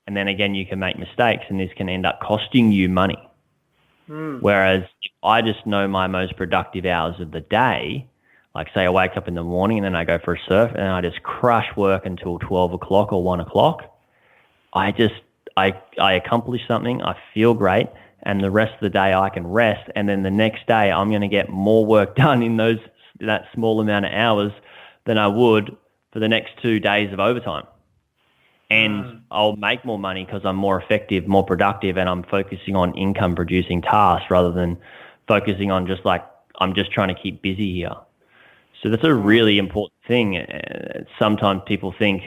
C: And then again, you can make mistakes and this can end up costing you money. Whereas if I just know my most productive hours of the day, like say I wake up in the morning and then I go for a surf and I just crush work until 12 o'clock or 1 o'clock, I accomplish something, I feel great, and the rest of the day I can rest, and then the next day I'm going to get more work done in that small amount of hours than I would for the next 2 days of overtime. And I'll make more money because I'm more effective, more productive, and I'm focusing on income producing tasks rather than focusing on just like, I'm just trying to keep busy here. So that's a really important thing. Sometimes people think,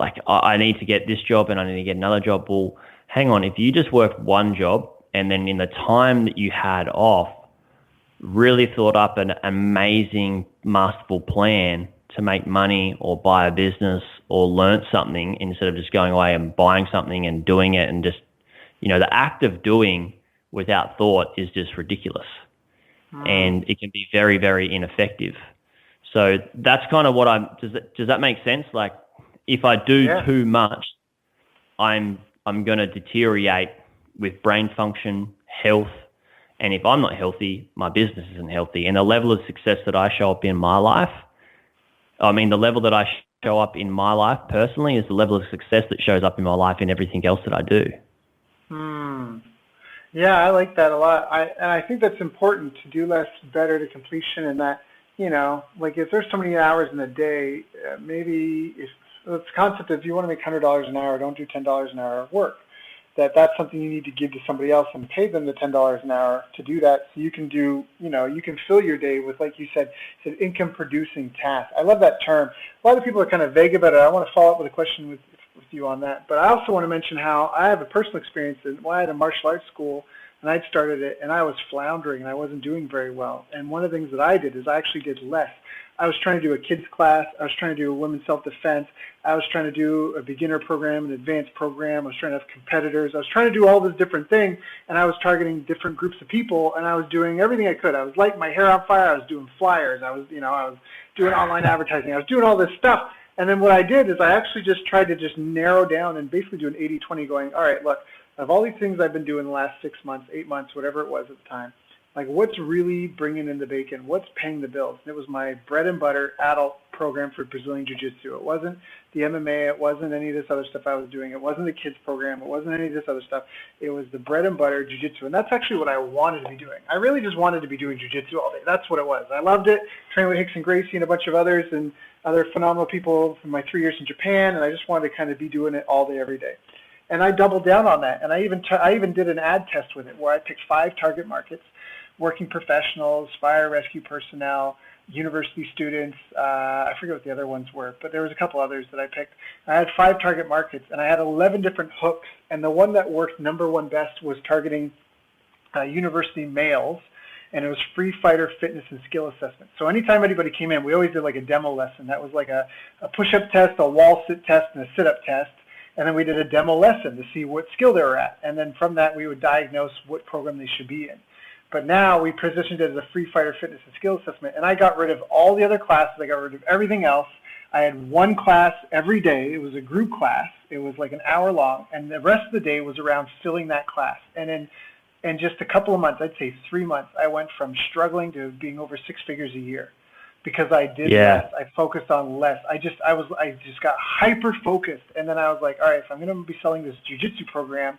C: like I need to get this job and I need to get another job. Well, hang on. If you just worked one job and then in the time that you had off, really thought up an amazing masterful plan to make money or buy a business or learn something instead of just going away and buying something and doing it, and just, the act of doing without thought is just ridiculous. And it can be very, very ineffective. So that's kind of what does that make sense? Like if I do too much, I'm going to deteriorate with brain function, health. And if I'm not healthy, my business isn't healthy. And the level of success that I show up in my life, the level that I show up in my life personally is the level of success that shows up in my life in everything else that I do.
B: Yeah, I like that a lot. I think that's important, to do less better to completion, and that, like if there's so many hours in a day, maybe if it's the concept of, if you want to make $100 an hour, don't do $10 an hour of work. That's something you need to give to somebody else and pay them the $10 an hour to do that, so you can do, you can fill your day with, like you said, income producing tasks. I love that term. A lot of people are kind of vague about it. I want to follow up with a question with you on that. But I also want to mention how I have a personal experience when I had a martial arts school and I'd started it and I was floundering and I wasn't doing very well. And one of the things that I did is I actually did less. I was trying to do a kids class. I was trying to do a women's self-defense. I was trying to do a beginner program, an advanced program. I was trying to have competitors. I was trying to do all this different things, and I was targeting different groups of people, and I was doing everything I could. I was lighting my hair on fire. I was doing flyers. I was doing online advertising. I was doing all this stuff. And then what I did is I actually just tried to just narrow down and basically do an 80-20, going, all right, look, of all these things I've been doing the last 6 months, 8 months, whatever it was at the time, Like, what's really bringing in the bacon? What's paying the bills? And it was my bread and butter adult program for Brazilian Jiu-Jitsu. It wasn't the MMA. It wasn't any of this other stuff I was doing. It wasn't the kids program. It wasn't any of this other stuff. It was the bread and butter Jiu-Jitsu. And that's actually what I wanted to be doing. I really just wanted to be doing Jiu-Jitsu all day. That's what it was. I loved it. Trained with Hickson Gracie and a bunch of others and other phenomenal people from my 3 years in Japan. And I just wanted to kind of be doing it all day, every day. And I doubled down on that. And I even did an ad test with it where I picked 5 target markets: working professionals, fire rescue personnel, university students. I forget what the other ones were, but there was a couple others that I picked. I had 5 target markets, and I had 11 different hooks, and the one that worked number one best was targeting university males, and it was free fighter fitness and skill assessment. So anytime anybody came in, we always did like a demo lesson. That was like a push-up test, a wall sit test, and a sit-up test. And then we did a demo lesson to see what skill they were at. And then from that, we would diagnose what program they should be in. But now we positioned it as a free fighter fitness and skill assessment. And I got rid of all the other classes. I got rid of everything else. I had one class every day. It was a group class. It was like an hour long. And the rest of the day was around filling that class. And in just a couple of months, I'd say 3 months, I went from struggling to being over 6 figures a year. Because I did less, I focused on less. I just got hyper focused, and then I was like, all right, if I'm going to be selling this jiu-jitsu program,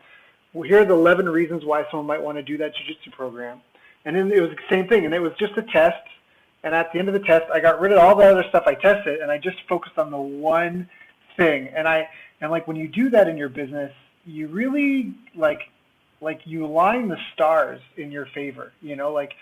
B: well, here are the 11 reasons why someone might want to do that jiu-jitsu program. And then it was the same thing, and it was just a test. And at the end of the test, I got rid of all the other stuff I tested, and I just focused on the one thing. And like when you do that in your business, you really like you align the stars in your favor. You know, like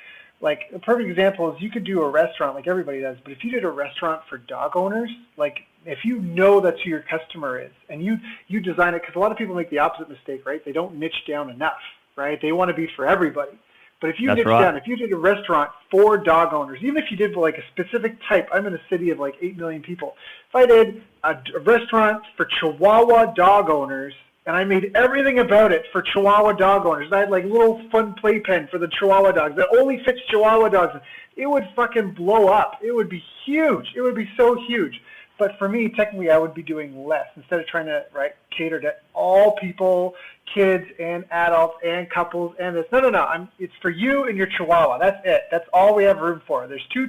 B: a perfect example is you could do a restaurant like everybody does, but if you did a restaurant for dog owners, like if you know that's who your customer is and you design it, because a lot of people make the opposite mistake, right? They don't niche down enough, right? They want to be for everybody. But if you niche down, if you did a restaurant for dog owners, even if you did like a specific type, I'm in a city of like 8 million people. If I did a restaurant for Chihuahua dog owners, and I made everything about it for Chihuahua dog owners. I had like little fun playpen for the Chihuahua dogs that only fits Chihuahua dogs. It would fucking blow up. It would be huge. It would be so huge. But for me, technically, I would be doing less instead of trying to cater to all people, kids and adults and couples and this. No. It's for you and your Chihuahua. That's it. That's all we have room for. There's 2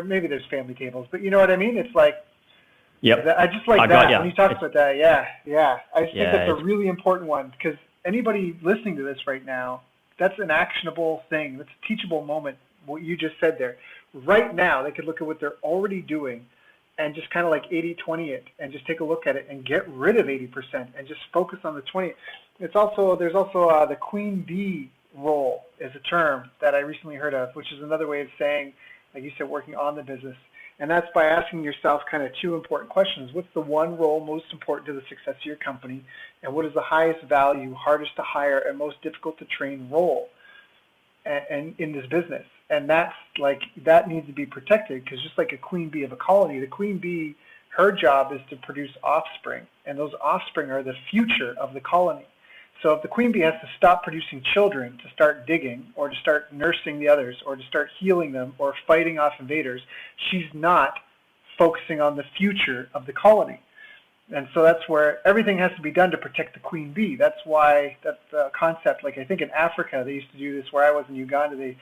B: maybe there's family tables, but you know what I mean? It's like.
C: Yep.
B: I just like that when you talk about that. Yeah. I just think that's a really important one because anybody listening to this right now, that's an actionable thing. That's a teachable moment, what you just said there. Right now, they could look at what they're already doing and just kind of like 80-20 it and just take a look at it and get rid of 80% and just focus on the 20. There's also the queen bee role is a term that I recently heard of, which is another way of saying, like you said, working on the business. And that's by asking yourself kind of 2 important questions. What's the one role most important to the success of your company? And what is the highest value, hardest to hire, and most difficult to train role and in this business? And that needs to be protected because just like a queen bee of a colony, the queen bee, her job is to produce offspring. And those offspring are the future of the colony. So if the queen bee has to stop producing children to start digging or to start nursing the others or to start healing them or fighting off invaders, she's not focusing on the future of the colony. And so that's where everything has to be done to protect the queen bee. That's why that's the concept. Like I think in Africa, they used to do this where I was in Uganda.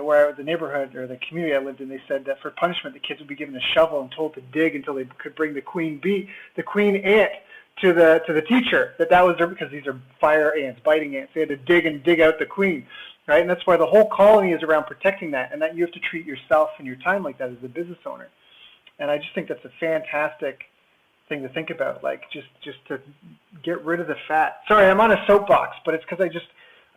B: Where the neighborhood or the community I lived in, they said that for punishment, the kids would be given a shovel and told to dig until they could bring the queen ant to the teacher, that was there because these are fire ants, biting ants. They had to dig out the queen, right? And that's why the whole colony is around protecting that, and that you have to treat yourself and your time like that as a business owner. And I just think that's a fantastic thing to think about, like just to get rid of the fat. Sorry, I'm on a soapbox, but it's because I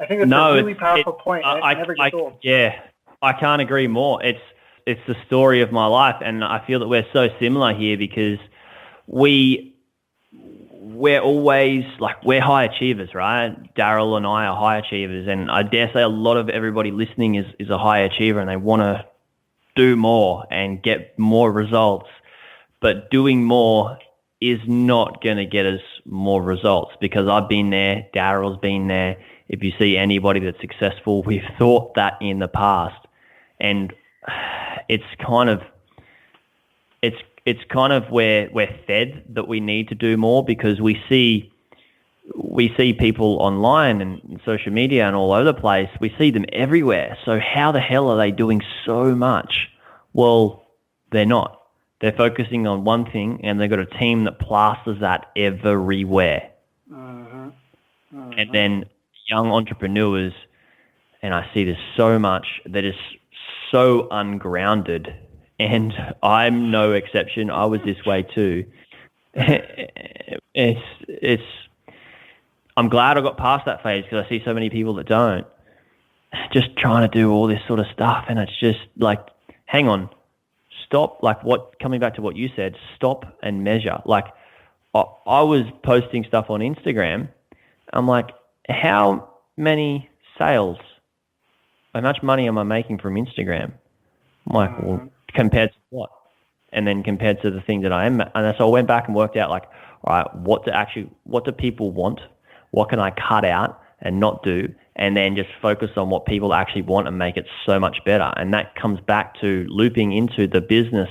B: think that's a really powerful point. And it never gets old.
C: Yeah, I can't agree more. It's the story of my life, and I feel that we're so similar here because we're always we're high achievers, right? Daryl and I are high achievers, and I dare say a lot of everybody listening is a high achiever and they want to do more and get more results. But doing more is not going to get us more results because I've been there, Daryl's been there. If you see anybody that's successful, we've thought that in the past. And it's kind of where we're fed that we need to do more because we see we see people online and social media and all over the place. We see them everywhere. So how the hell are they doing so much? Well, they're not. They're focusing on one thing, and they've got a team that plasters that everywhere. And then young entrepreneurs, and I see this so much, that is so ungrounded, and I'm no exception. I was this way too. I'm glad I got past that phase, because I see so many people that don't, just trying to do all this sort of stuff, and it's just like, hang on, stop. Like, coming back to what you said, stop and measure. Like, I was posting stuff on Instagram. I'm like, how many sales? How much money am I making from Instagram? I'm like, well, compared to what? And then compared to the thing that I am. And so I went back and worked out, like, all right, what do people want? What can I cut out and not do? And then just focus on what people actually want and make it so much better. And that comes back to looping into the business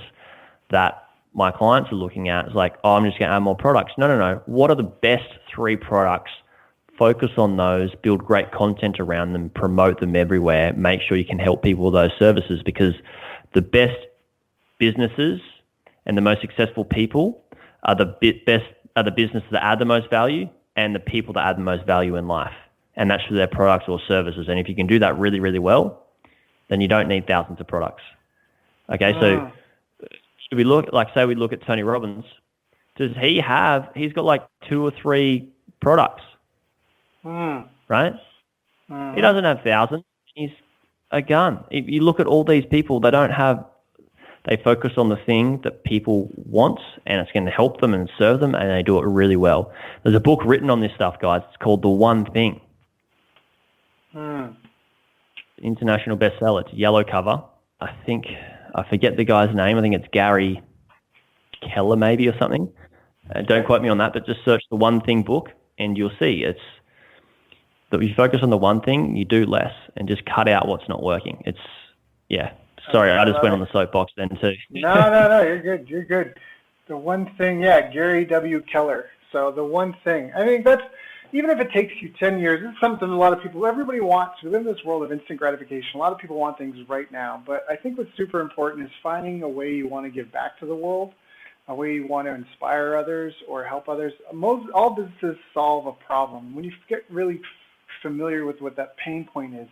C: that my clients are looking at. It's like, oh, I'm just going to add more products. No. What are the best 3 products? Focus on those, build great content around them, promote them everywhere, make sure you can help people with those services, because the best businesses and the most successful people are the businesses that add the most value and the people that add the most value in life. And that's through their products or services. And if you can do that really, really well, then you don't need thousands of products. Okay, so should we look, like, say we look at Tony Robbins, he's got like 2 or 3 products. Right? He doesn't have thousands. He's a gun. If you look at all these people, they focus on the thing that people want, and it's going to help them and serve them, and they do it really well. There's a book written on this stuff, guys. It's called The One Thing. International bestseller. It's a yellow cover. I forget the guy's name. I think it's Gary Keller maybe or something. Don't quote me on that, but just search The One Thing book and you'll see it's that if you focus on the one thing, you do less and just cut out what's not working. Sorry, I just went on the soapbox then too.
B: No, you're good. The One Thing, Gary W. Keller. So The One Thing. I think that's, even if it takes you 10 years, it's something a lot of people, everybody wants. We live in this world of instant gratification. A lot of people want things right now. But I think what's super important is finding a way you want to give back to the world, a way you want to inspire others or help others. All businesses solve a problem. When you get really familiar with what that pain point is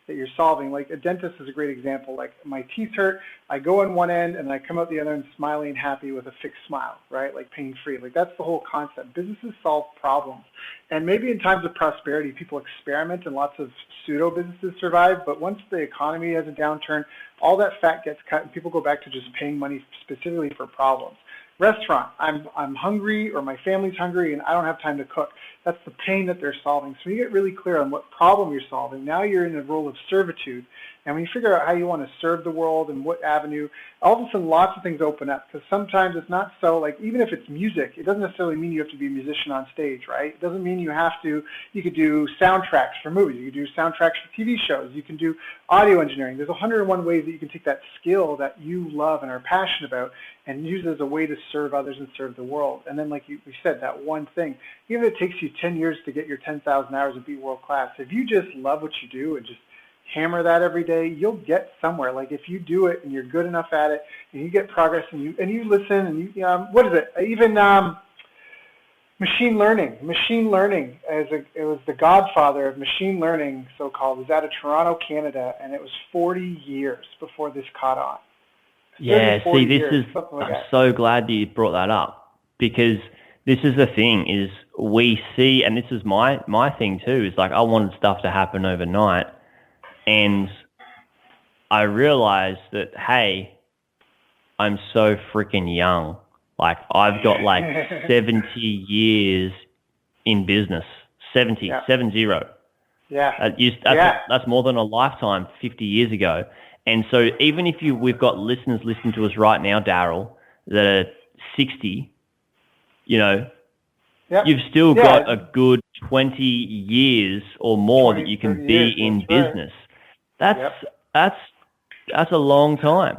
B: that you're solving, like a dentist is a great example. Like, my teeth hurt, I go in one end and I come out the other end smiling, happy with a fixed smile, right? Like pain-free. Like, that's the whole concept. Businesses solve problems. And maybe in times of prosperity, people experiment and lots of pseudo businesses survive. But once the economy has a downturn, all that fat gets cut and people go back to just paying money specifically for problems. Restaurant, I'm hungry, or my family's hungry and I don't have time to cook. That's the pain that they're solving. So you get really clear on what problem you're solving. Now you're in a role of servitude. And when you figure out how you want to serve the world and what avenue, all of a sudden lots of things open up. Because sometimes it's not so, like, even if it's music, it doesn't necessarily mean you have to be a musician on stage, right? It doesn't mean you could do soundtracks for movies. You could do soundtracks for TV shows. You can do audio engineering. There's 101 ways that you can take that skill that you love and are passionate about and use it as a way to serve others and serve the world. And then, like we said, that one thing, even if it takes you 10 years to get your 10,000 hours and be world class, if you just love what you do and just hammer that every day, you'll get somewhere. Like, if you do it and you're good enough at it and you get progress and you listen and what is it? Even machine learning. It was the godfather of machine learning, so-called. It was out of Toronto, Canada, and it was 40 years before this caught on.
C: Yeah, see, I'm so glad that you brought that up, because this is the thing, is we see, and this is my thing too, is like, I wanted stuff to happen overnight, and I realized that, hey, I'm so freaking young. Like, I've got like 70 years in business. 70.
B: Yeah.
C: That's more than a lifetime 50 years ago. And so even if we've got listeners listening to us right now, Daryl, that are 60, you've still got a good 20 years or more that you can be in business. That's a long time.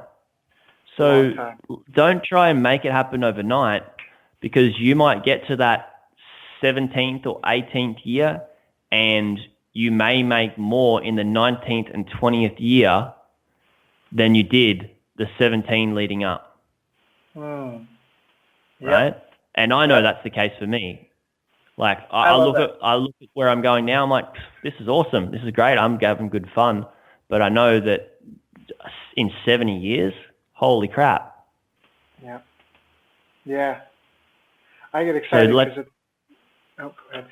C: So don't try and make it happen overnight, because you might get to that 17th or 18th year, and you may make more in the 19th and 20th year than you did the 17 leading up.
B: Yep.
C: Right? And I know that's the case for me. Like I look at where I'm going now. I'm like, this is awesome. This is great. I'm having good fun. But I know that in 70 years, holy crap.
B: Yeah. Yeah. I get excited because go ahead.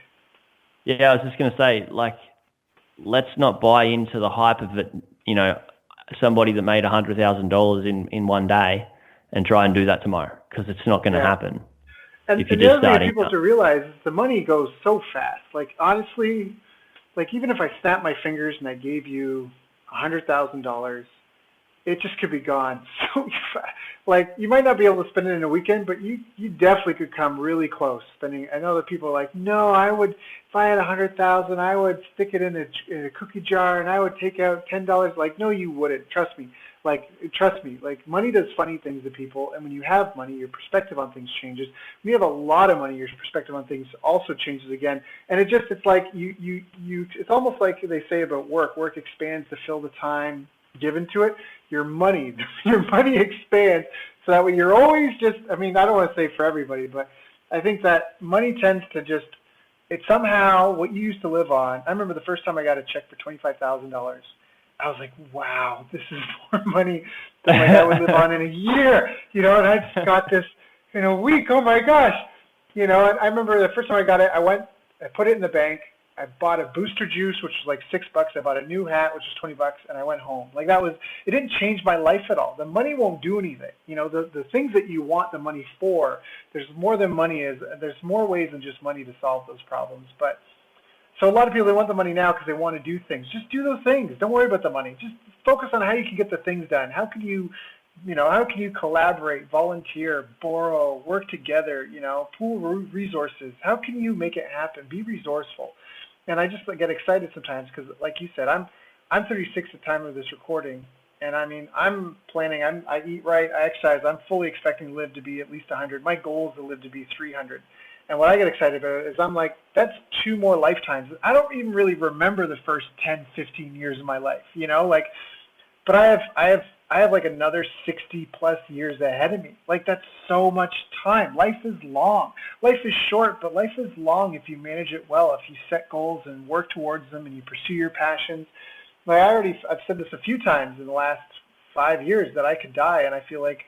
C: Yeah, I was just going to say, like, let's not buy into the hype of it, you know, somebody that made $100,000 in one day and try and do that tomorrow, because it's not going to happen.
B: And
C: if you're
B: the
C: just
B: other thing
C: starting
B: people have to realize is the money goes so fast. Like, honestly, like, even if I snap my fingers and I gave you $100,000, it just could be gone so fast. Like, you might not be able to spend it in a weekend, but you definitely could come really close spending. I know that people are like, no, I would, if I had $100,000, I would stick it in a cookie jar and I would take out $10. Like, no, you wouldn't. Trust me. Like, money does funny things to people, and when you have money, your perspective on things changes. When you have a lot of money, your perspective on things also changes again. And it's like it's almost like they say about work. Work expands to fill the time given to it. Your money expands, so that way you're always just, I mean, I don't want to say for everybody, but I think that money tends to just, it's somehow what you used to live on. I remember the first time I got a check for $25,000. I was like, wow, this is more money than like I would live on in a year, you know, and I just got this in a week. Oh my gosh. You know, and I remember the first time I got it, I put it in the bank. I bought a booster juice, which was like $6. I bought a new hat, which was $20, and I went home. Like, it didn't change my life at all. The money won't do anything. You know, the things that you want the money for, there's more than money is. There's more ways than just money to solve those problems. But so a lot of people, they want the money now because they want to do things. Just do those things. Don't worry about the money. Just focus on how you can get the things done. How can you collaborate, volunteer, borrow, work together, you know, pool resources? How can you make it happen? Be resourceful. And I just get excited sometimes because, like you said, I'm 36 at the time of this recording, and I mean, I'm planning. I eat right, I exercise. I'm fully expecting to live to be at least 100. My goal is to live to be 300. And what I get excited about is I'm like, that's 2 more lifetimes. I don't even really remember the first 10, 15 years of my life, you know, like, but I have like another 60 plus years ahead of me. Like, that's so much time. Life is long. Life is short, but life is long if you manage it well, if you set goals and work towards them and you pursue your passions. Like, I've said this a few times in the last 5 years that I could die, and I feel like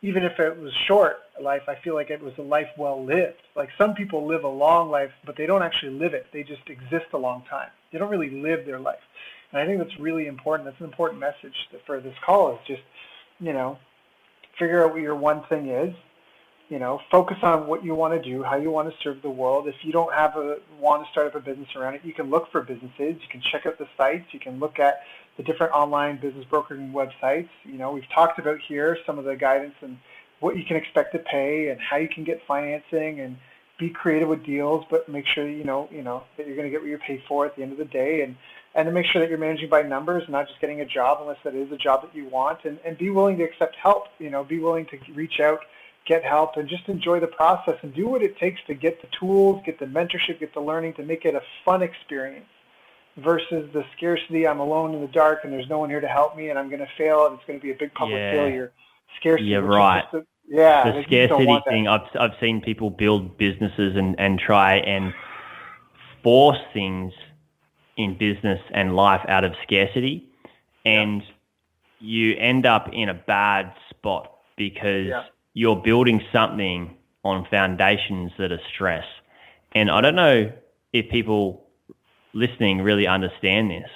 B: even if it was short life, I feel like it was a life well lived. Like, some people live a long life, but they don't actually live it. They just exist a long time. They don't really live their life. And I think that's really important. That's an important message for this call, is just, you know, figure out what your one thing is, you know, focus on what you want to do, how you want to serve the world. If you don't want to start up a business around it, you can look for businesses. You can check out the sites. You can look at the different online business brokering websites. You know, we've talked about here some of the guidance and what you can expect to pay and how you can get financing, and be creative with deals, but make sure that you know that you're going to get what you pay for at the end of the day, and to make sure that you're managing by numbers, not just getting a job unless that is a job that you want, and be willing to accept help. You know, be willing to reach out, get help, and just enjoy the process and do what it takes to get the tools, get the mentorship, get the learning, to make it a fun experience versus the scarcity. I'm alone in the dark and there's no one here to help me and I'm going to fail and it's going to be a big public failure. Scarcity.
C: Yeah, right.
B: The
C: scarcity thing. I've seen people build businesses and try and force things in business and life out of scarcity, and you end up in a bad spot because you're building something on foundations that are stress. And I don't know if people listening really understand this,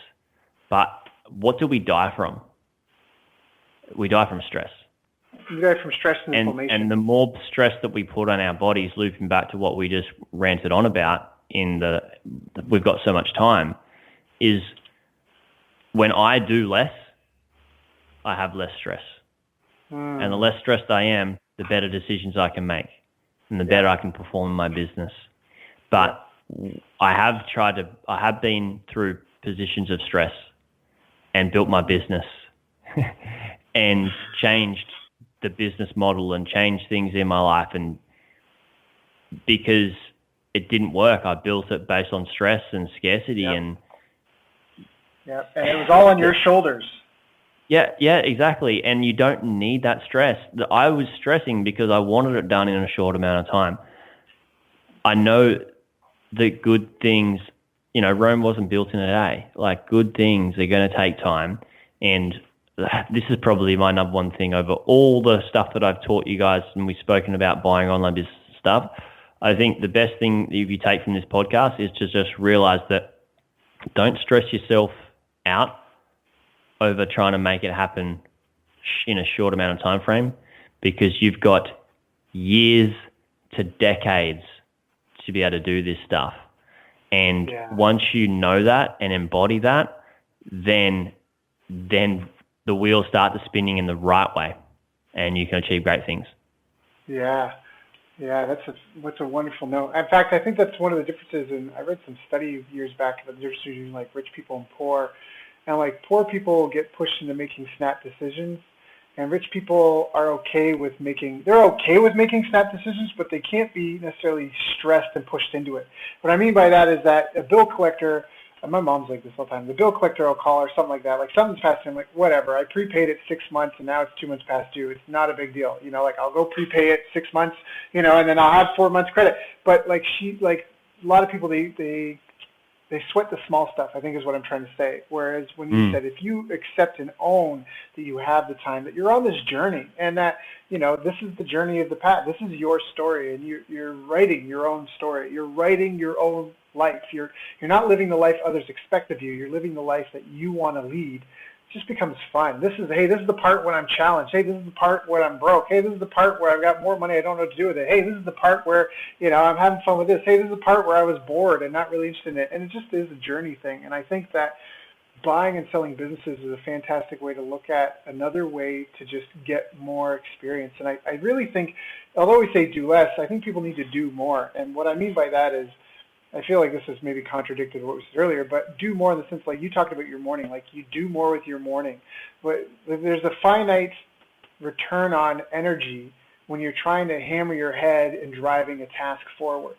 C: but what do we die from? We die from stress.
B: You die from stress and inflammation.
C: And the more stress that we put on our bodies, looping back to what we just ranted on about we've got so much time, is when I do less, I have less stress. And the less stressed I am, the better decisions I can make and the better I can perform in my business. But I have been through positions of stress and built my business and changed the business model and changed things in my life. And because it didn't work. I built it based on stress and scarcity.
B: Yep.
C: And
B: it was all on your shoulders.
C: Yeah, exactly. And you don't need that stress. I was stressing because I wanted it done in a short amount of time. I know that good things, Rome wasn't built in a day. Like, good things are going to take time. And this is probably my number one thing over all the stuff that I've taught you guys, and we've spoken about buying online business stuff. I think the best thing that you take from this podcast is to just realize that don't stress yourself out over trying to make it happen in a short amount of time frame, because you've got years to decades to be able to do this stuff. And once you know that and embody that, then the wheels start to spinning in the right way, and you can achieve great things.
B: Yeah, that's a wonderful note. In fact, I think that's one of the differences. And I read some study years back about the difference between like rich people and poor. And like poor people get pushed into making snap decisions, and rich people are okay with making snap decisions, but they can't be necessarily stressed and pushed into it. What I mean by that is that a bill collector, and my mom's like this all the time, the bill collector will call or something like that, like something's past due, I'm like, whatever, I prepaid it 6 months and now it's 2 months past due. It's not a big deal. Like I'll go prepay it 6 months, and then I'll have 4 months credit. But like a lot of people, they sweat the small stuff, I think is what I'm trying to say. Whereas when you said, if you accept and own that you have the time, that you're on this journey, and that, this is the journey of the path. This is your story, and you're writing your own story. You're writing your own life. You're not living the life others expect of you. You're living the life that you want to lead. It just becomes fun. This is the part when I'm challenged. Hey, this is the part where I'm broke. Hey, this is the part where I've got more money, I don't know what to do with it. Hey, this is the part where, I'm having fun with this. Hey, this is the part where I was bored and not really interested in it. And it just is a journey thing. And I think that buying and selling businesses is a fantastic way to look at another way to just get more experience. And I really think, although we say do less, I think people need to do more. And what I mean by that is, I feel like this is maybe contradicted what we said earlier, but do more in the sense, like you talked about your morning, like you do more with your morning. But there's a finite return on energy when you're trying to hammer your head and driving a task forward.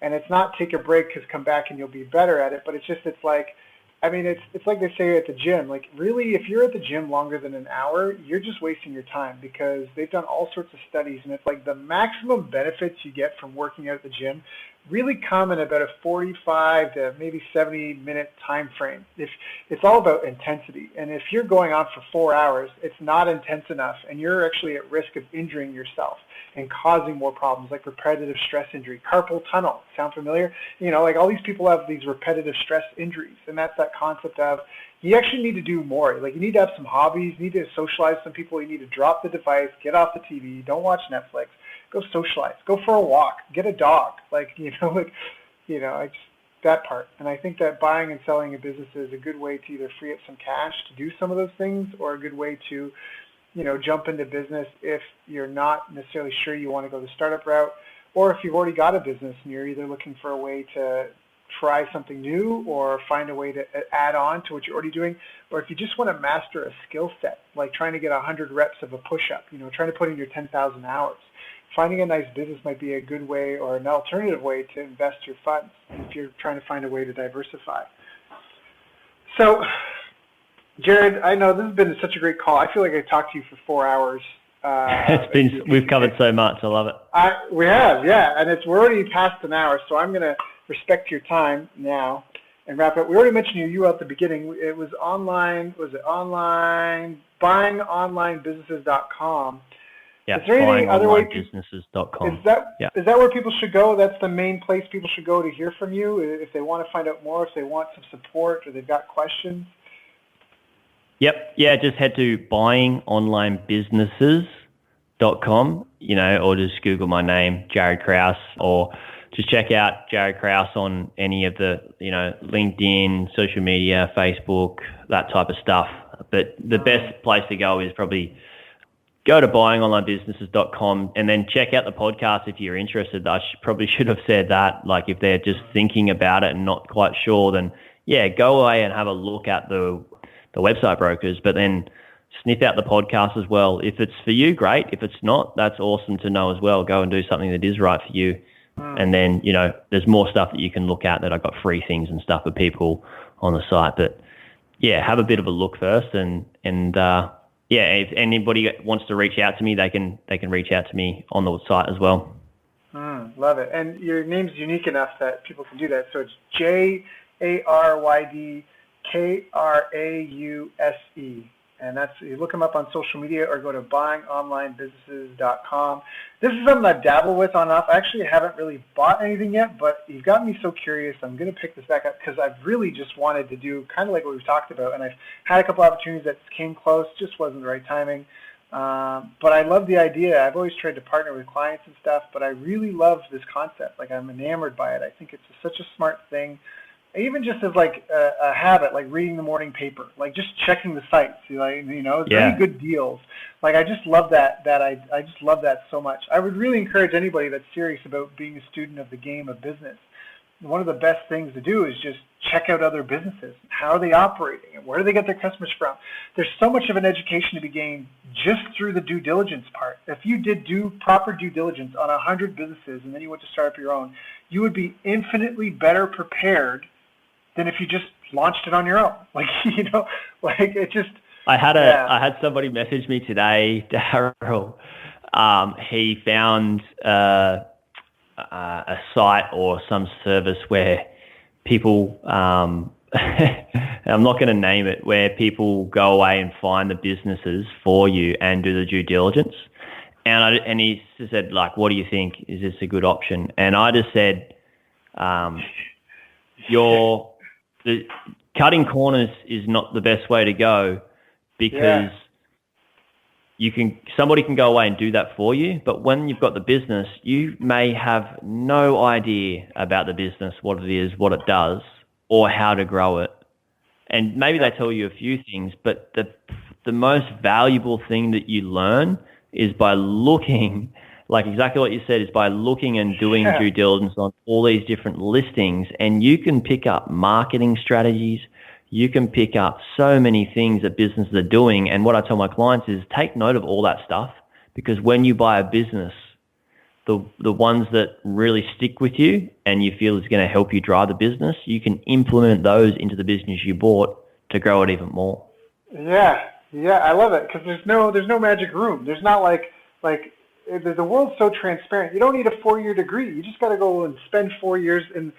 B: And it's not take a break because come back and you'll be better at it, but it's like they say at the gym, like really, if you're at the gym longer than an hour, you're just wasting your time, because they've done all sorts of studies, and it's like the maximum benefits you get from working out at the gym really come in about a 45 to maybe 70-minute time frame. It's all about intensity, and if you're going on for 4 hours, it's not intense enough, and you're actually at risk of injuring yourself and causing more problems, like repetitive stress injury, carpal tunnel. Sound familiar? Like all these people have these repetitive stress injuries, and that's that concept of you actually need to do more. Like you need to have some hobbies, you need to socialize with some people, you need to drop the device, get off the TV, don't watch Netflix, go socialize, go for a walk, get a dog. That part. And I think that buying and selling a business is a good way to either free up some cash to do some of those things, or a good way to jump into business if you're not necessarily sure you want to go the startup route, or if you've already got a business and you're either looking for a way to try something new or find a way to add on to what you're already doing, or if you just want to master a skill set, like trying to get 100 reps of a push-up, trying to put in your 10,000 hours. Finding a nice business might be a good way or an alternative way to invest your funds if you're trying to find a way to diversify. So, Jaryd, I know this has been such a great call. I feel like I talked to you for 4 hours.
C: We've covered so much. I love it.
B: We have, yeah, and we're already past an hour, so I'm going to respect your time now and wrap up. We already mentioned you at the beginning. It was online. Was it online? Buyingonlinebusinesses.com.
C: Yeah,
B: is there anything other way?
C: Buyingonlinebusinesses.com.
B: Is that where people should go? That's the main place people should go to hear from you if they want to find out more, if they want some support, or they've got questions.
C: Yep. Yeah, just head to buyingonlinebusinesses.com, or just Google my name, Jaryd Krause, or just check out Jaryd Krause on any of the, LinkedIn, social media, Facebook, that type of stuff. But the best place to go is probably go to buyingonlinebusinesses.com and then check out the podcast if you're interested. I probably should have said that. Like if they're just thinking about it and not quite sure, then go away and have a look at the website brokers, but then sniff out the podcast as well. If it's for you, great. If it's not, that's awesome to know as well. Go and do something that is right for you. And then, there's more stuff that you can look at that I got free things and stuff for people on the site. But yeah, have a bit of a look first. And if anybody wants to reach out to me, they can reach out to me on the site as well.
B: Love it. And your name's unique enough that people can do that. So it's JARYD KRAUSE. And you look them up on social media or go to buyingonlinebusinesses.com. This is something I dabble with on off. I actually haven't really bought anything yet, but you've got me so curious. I'm going to pick this back up because I've really just wanted to do kind of like what we've talked about. And I've had a couple opportunities that came close, just wasn't the right timing. But I love the idea. I've always tried to partner with clients and stuff, but I really love this concept. Like, I'm enamored by it. I think it's such a smart thing. Even just as like a habit, like reading the morning paper, like just checking the sites, really good deals. Like, I just love that. I just love that so much. I would really encourage anybody that's serious about being a student of the game of business. One of the best things to do is just check out other businesses. How are they operating and where do they get their customers from? There's so much of an education to be gained just through the due diligence part. If you did proper due diligence on 100 businesses and then you went to start up your own, you would be infinitely better prepared than if you just launched it on your own. Like, it just...
C: I had somebody message me today, Daryl. He found a site or some service where people, I'm not going to name it, where people go away and find the businesses for you and do the due diligence. And he said, like, what do you think? Is this a good option? And I just said, the cutting corners is not the best way to go, because somebody can go away and do that for you, but when you've got the business, you may have no idea about the business, what it is, what it does, or how to grow it. And maybe they tell you a few things, but the most valuable thing that you learn is by looking, like exactly what you said, is by looking and doing due diligence on all these different listings, and you can pick up marketing strategies. You can pick up so many things that businesses are doing. And what I tell my clients is take note of all that stuff, because when you buy a business, the ones that really stick with you and you feel is going to help you drive the business, you can implement those into the business you bought to grow it even more.
B: Yeah, I love it, because there's no magic room. There's not like the world's so transparent. You don't need a 4-year degree. You just got to go and spend 4 years. And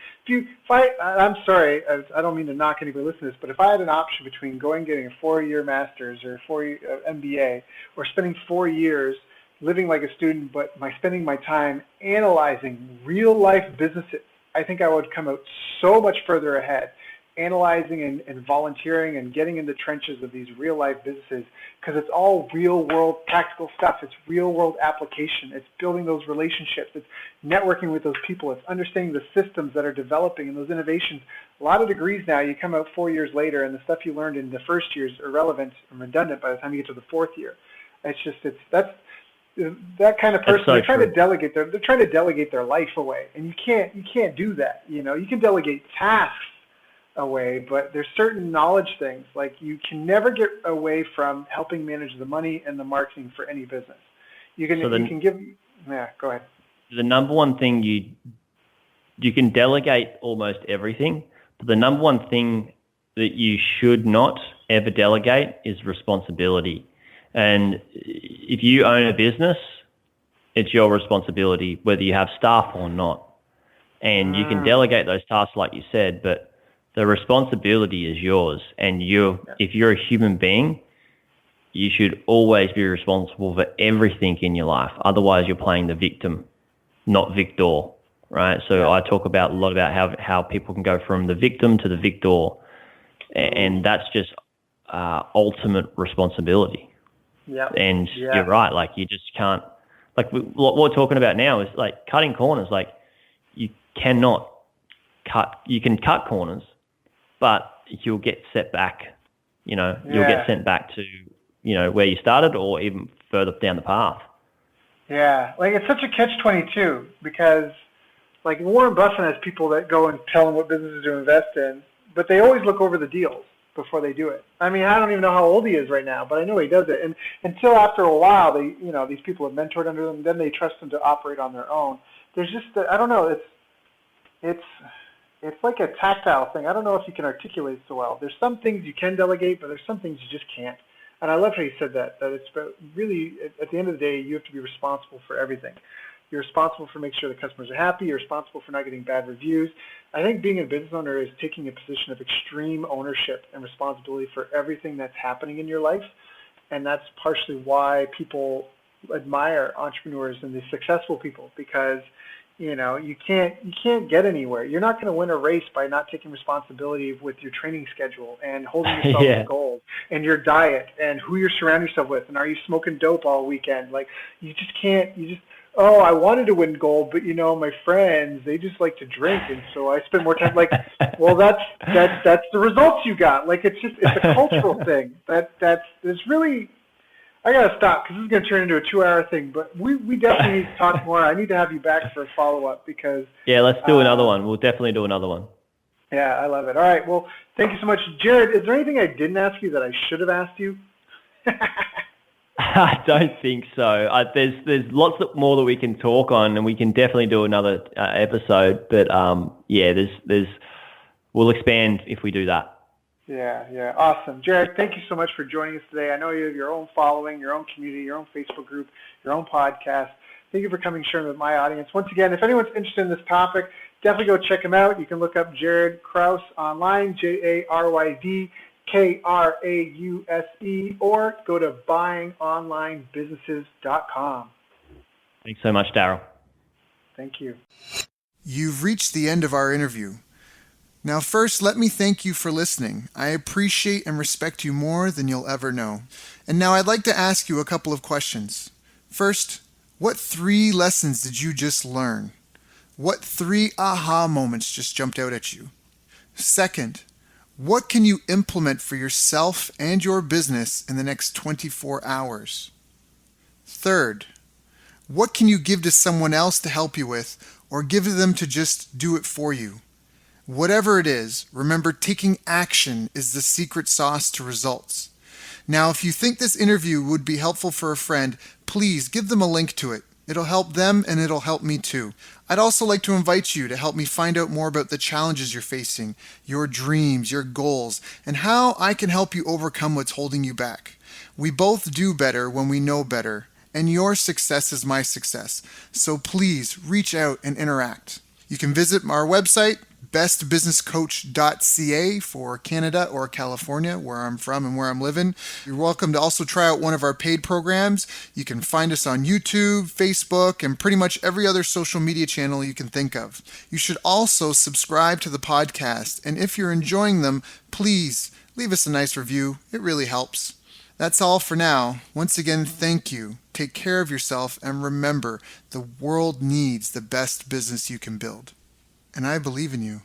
B: I'm sorry, I don't mean to knock anybody listening to this, but if I had an option between getting a 4-year master's or a 4-year MBA, or spending 4 years living like a student, but spending my time analyzing real life businesses, I think I would come out so much further ahead. Analyzing and volunteering and getting in the trenches of these real life businesses, because it's all real world practical stuff. It's real world application. It's building those relationships. It's networking with those people. It's understanding the systems that are developing and those innovations. A lot of degrees now, you come out 4 years later and the stuff you learned in the first year is irrelevant and redundant by the time you get to the 4th year. That's that kind of person.
C: So
B: they're trying to delegate their life away, and you can't do that. You can delegate tasks away, but there's certain knowledge things, like you can never get away from helping manage the money and the marketing for any business. Go ahead.
C: The number one thing you can delegate almost everything, but the number one thing that you should not ever delegate is responsibility. And if you own a business, it's your responsibility, whether you have staff or not. And you can delegate those tasks, like you said, but the responsibility is yours. And if you're a human being, you should always be responsible for everything in your life. Otherwise, you're playing the victim, not victor, right? So I talk a lot about how people can go from the victim to the victor, and that's just ultimate responsibility.
B: Yeah.
C: And you're right. Like, you just can't. Like, what we're talking about now is like cutting corners. Like, you cannot cut. You can cut corners, but you'll get set back. You'll get sent back to where you started, or even further down the path.
B: Yeah, like it's such a catch-22, because like Warren Buffett has people that go and tell him what businesses to invest in, but they always look over the deals before they do it. I mean, I don't even know how old he is right now, but I know he does it. And until after a while, these people have mentored under them, then they trust them to operate on their own. there's just, I don't know, it's like a tactile thing. I don't know if you can articulate so well. There's some things you can delegate, but there's some things you just can't. And I love how you said that it's about really, at the end of the day, you have to be responsible for everything. You're responsible for making sure the customers are happy. You're responsible for not getting bad reviews. I think being a business owner is taking a position of extreme ownership and responsibility for everything that's happening in your life. And that's partially why people admire entrepreneurs and the successful people, because you can't get anywhere. You're not going to win a race by not taking responsibility with your training schedule and holding yourself to goals and your diet and who you're surrounding yourself with, and are you smoking dope all weekend? Like, you just can't. Oh, I wanted to win gold, but my friends, they just like to drink, and so I spend more time. Like, well, that's the results you got. Like, it's a cultural thing. It's really. I gotta stop because this is gonna turn into a 2-hour thing. But we definitely need to talk more. I need to have you back for a follow-up because.
C: Yeah, let's do another one. We'll definitely do another one.
B: Yeah, I love it. All right, well, thank you so much, Jaryd. Is there anything I didn't ask you that I should have asked you?
C: I don't think so. There's lots more that we can talk on, and we can definitely do another episode. But we'll expand if we do that.
B: Yeah, awesome. Jaryd, thank you so much for joining us today. I know you have your own following, your own community, your own Facebook group, your own podcast. Thank you for coming and sharing with my audience. Once again, if anyone's interested in this topic, definitely go check him out. You can look up Jaryd Krause online, JARYD. KRAUSE, or go to buyingonlinebusinesses.com.
C: Thanks so much, Daryl.
B: Thank you.
A: You've reached the end of our interview. Now, first, let me thank you for listening. I appreciate and respect you more than you'll ever know. And now I'd like to ask you a couple of questions. First, what 3 lessons did you just learn? What 3 aha moments just jumped out at you? Second, what can you implement for yourself and your business in the next 24 hours? Third, what can you give to someone else to help you with, or give to them to just do it for you? Whatever it is, remember, taking action is the secret sauce to results. Now, if you think this interview would be helpful for a friend, please give them a link to it. It'll help them and it'll help me too. I'd also like to invite you to help me find out more about the challenges you're facing, your dreams, your goals, and how I can help you overcome what's holding you back. We both do better when we know better, and your success is my success. So please reach out and interact. You can visit our website, bestbusinesscoach.ca for Canada or California, where I'm from and where I'm living. You're welcome to also try out one of our paid programs. You can find us on YouTube, Facebook, and pretty much every other social media channel you can think of. You should also subscribe to the podcast, and if you're enjoying them, please leave us a nice review. It really helps. That's all for now. Once again, thank you. Take care of yourself, and remember, the world needs the best business you can build. And I believe in you.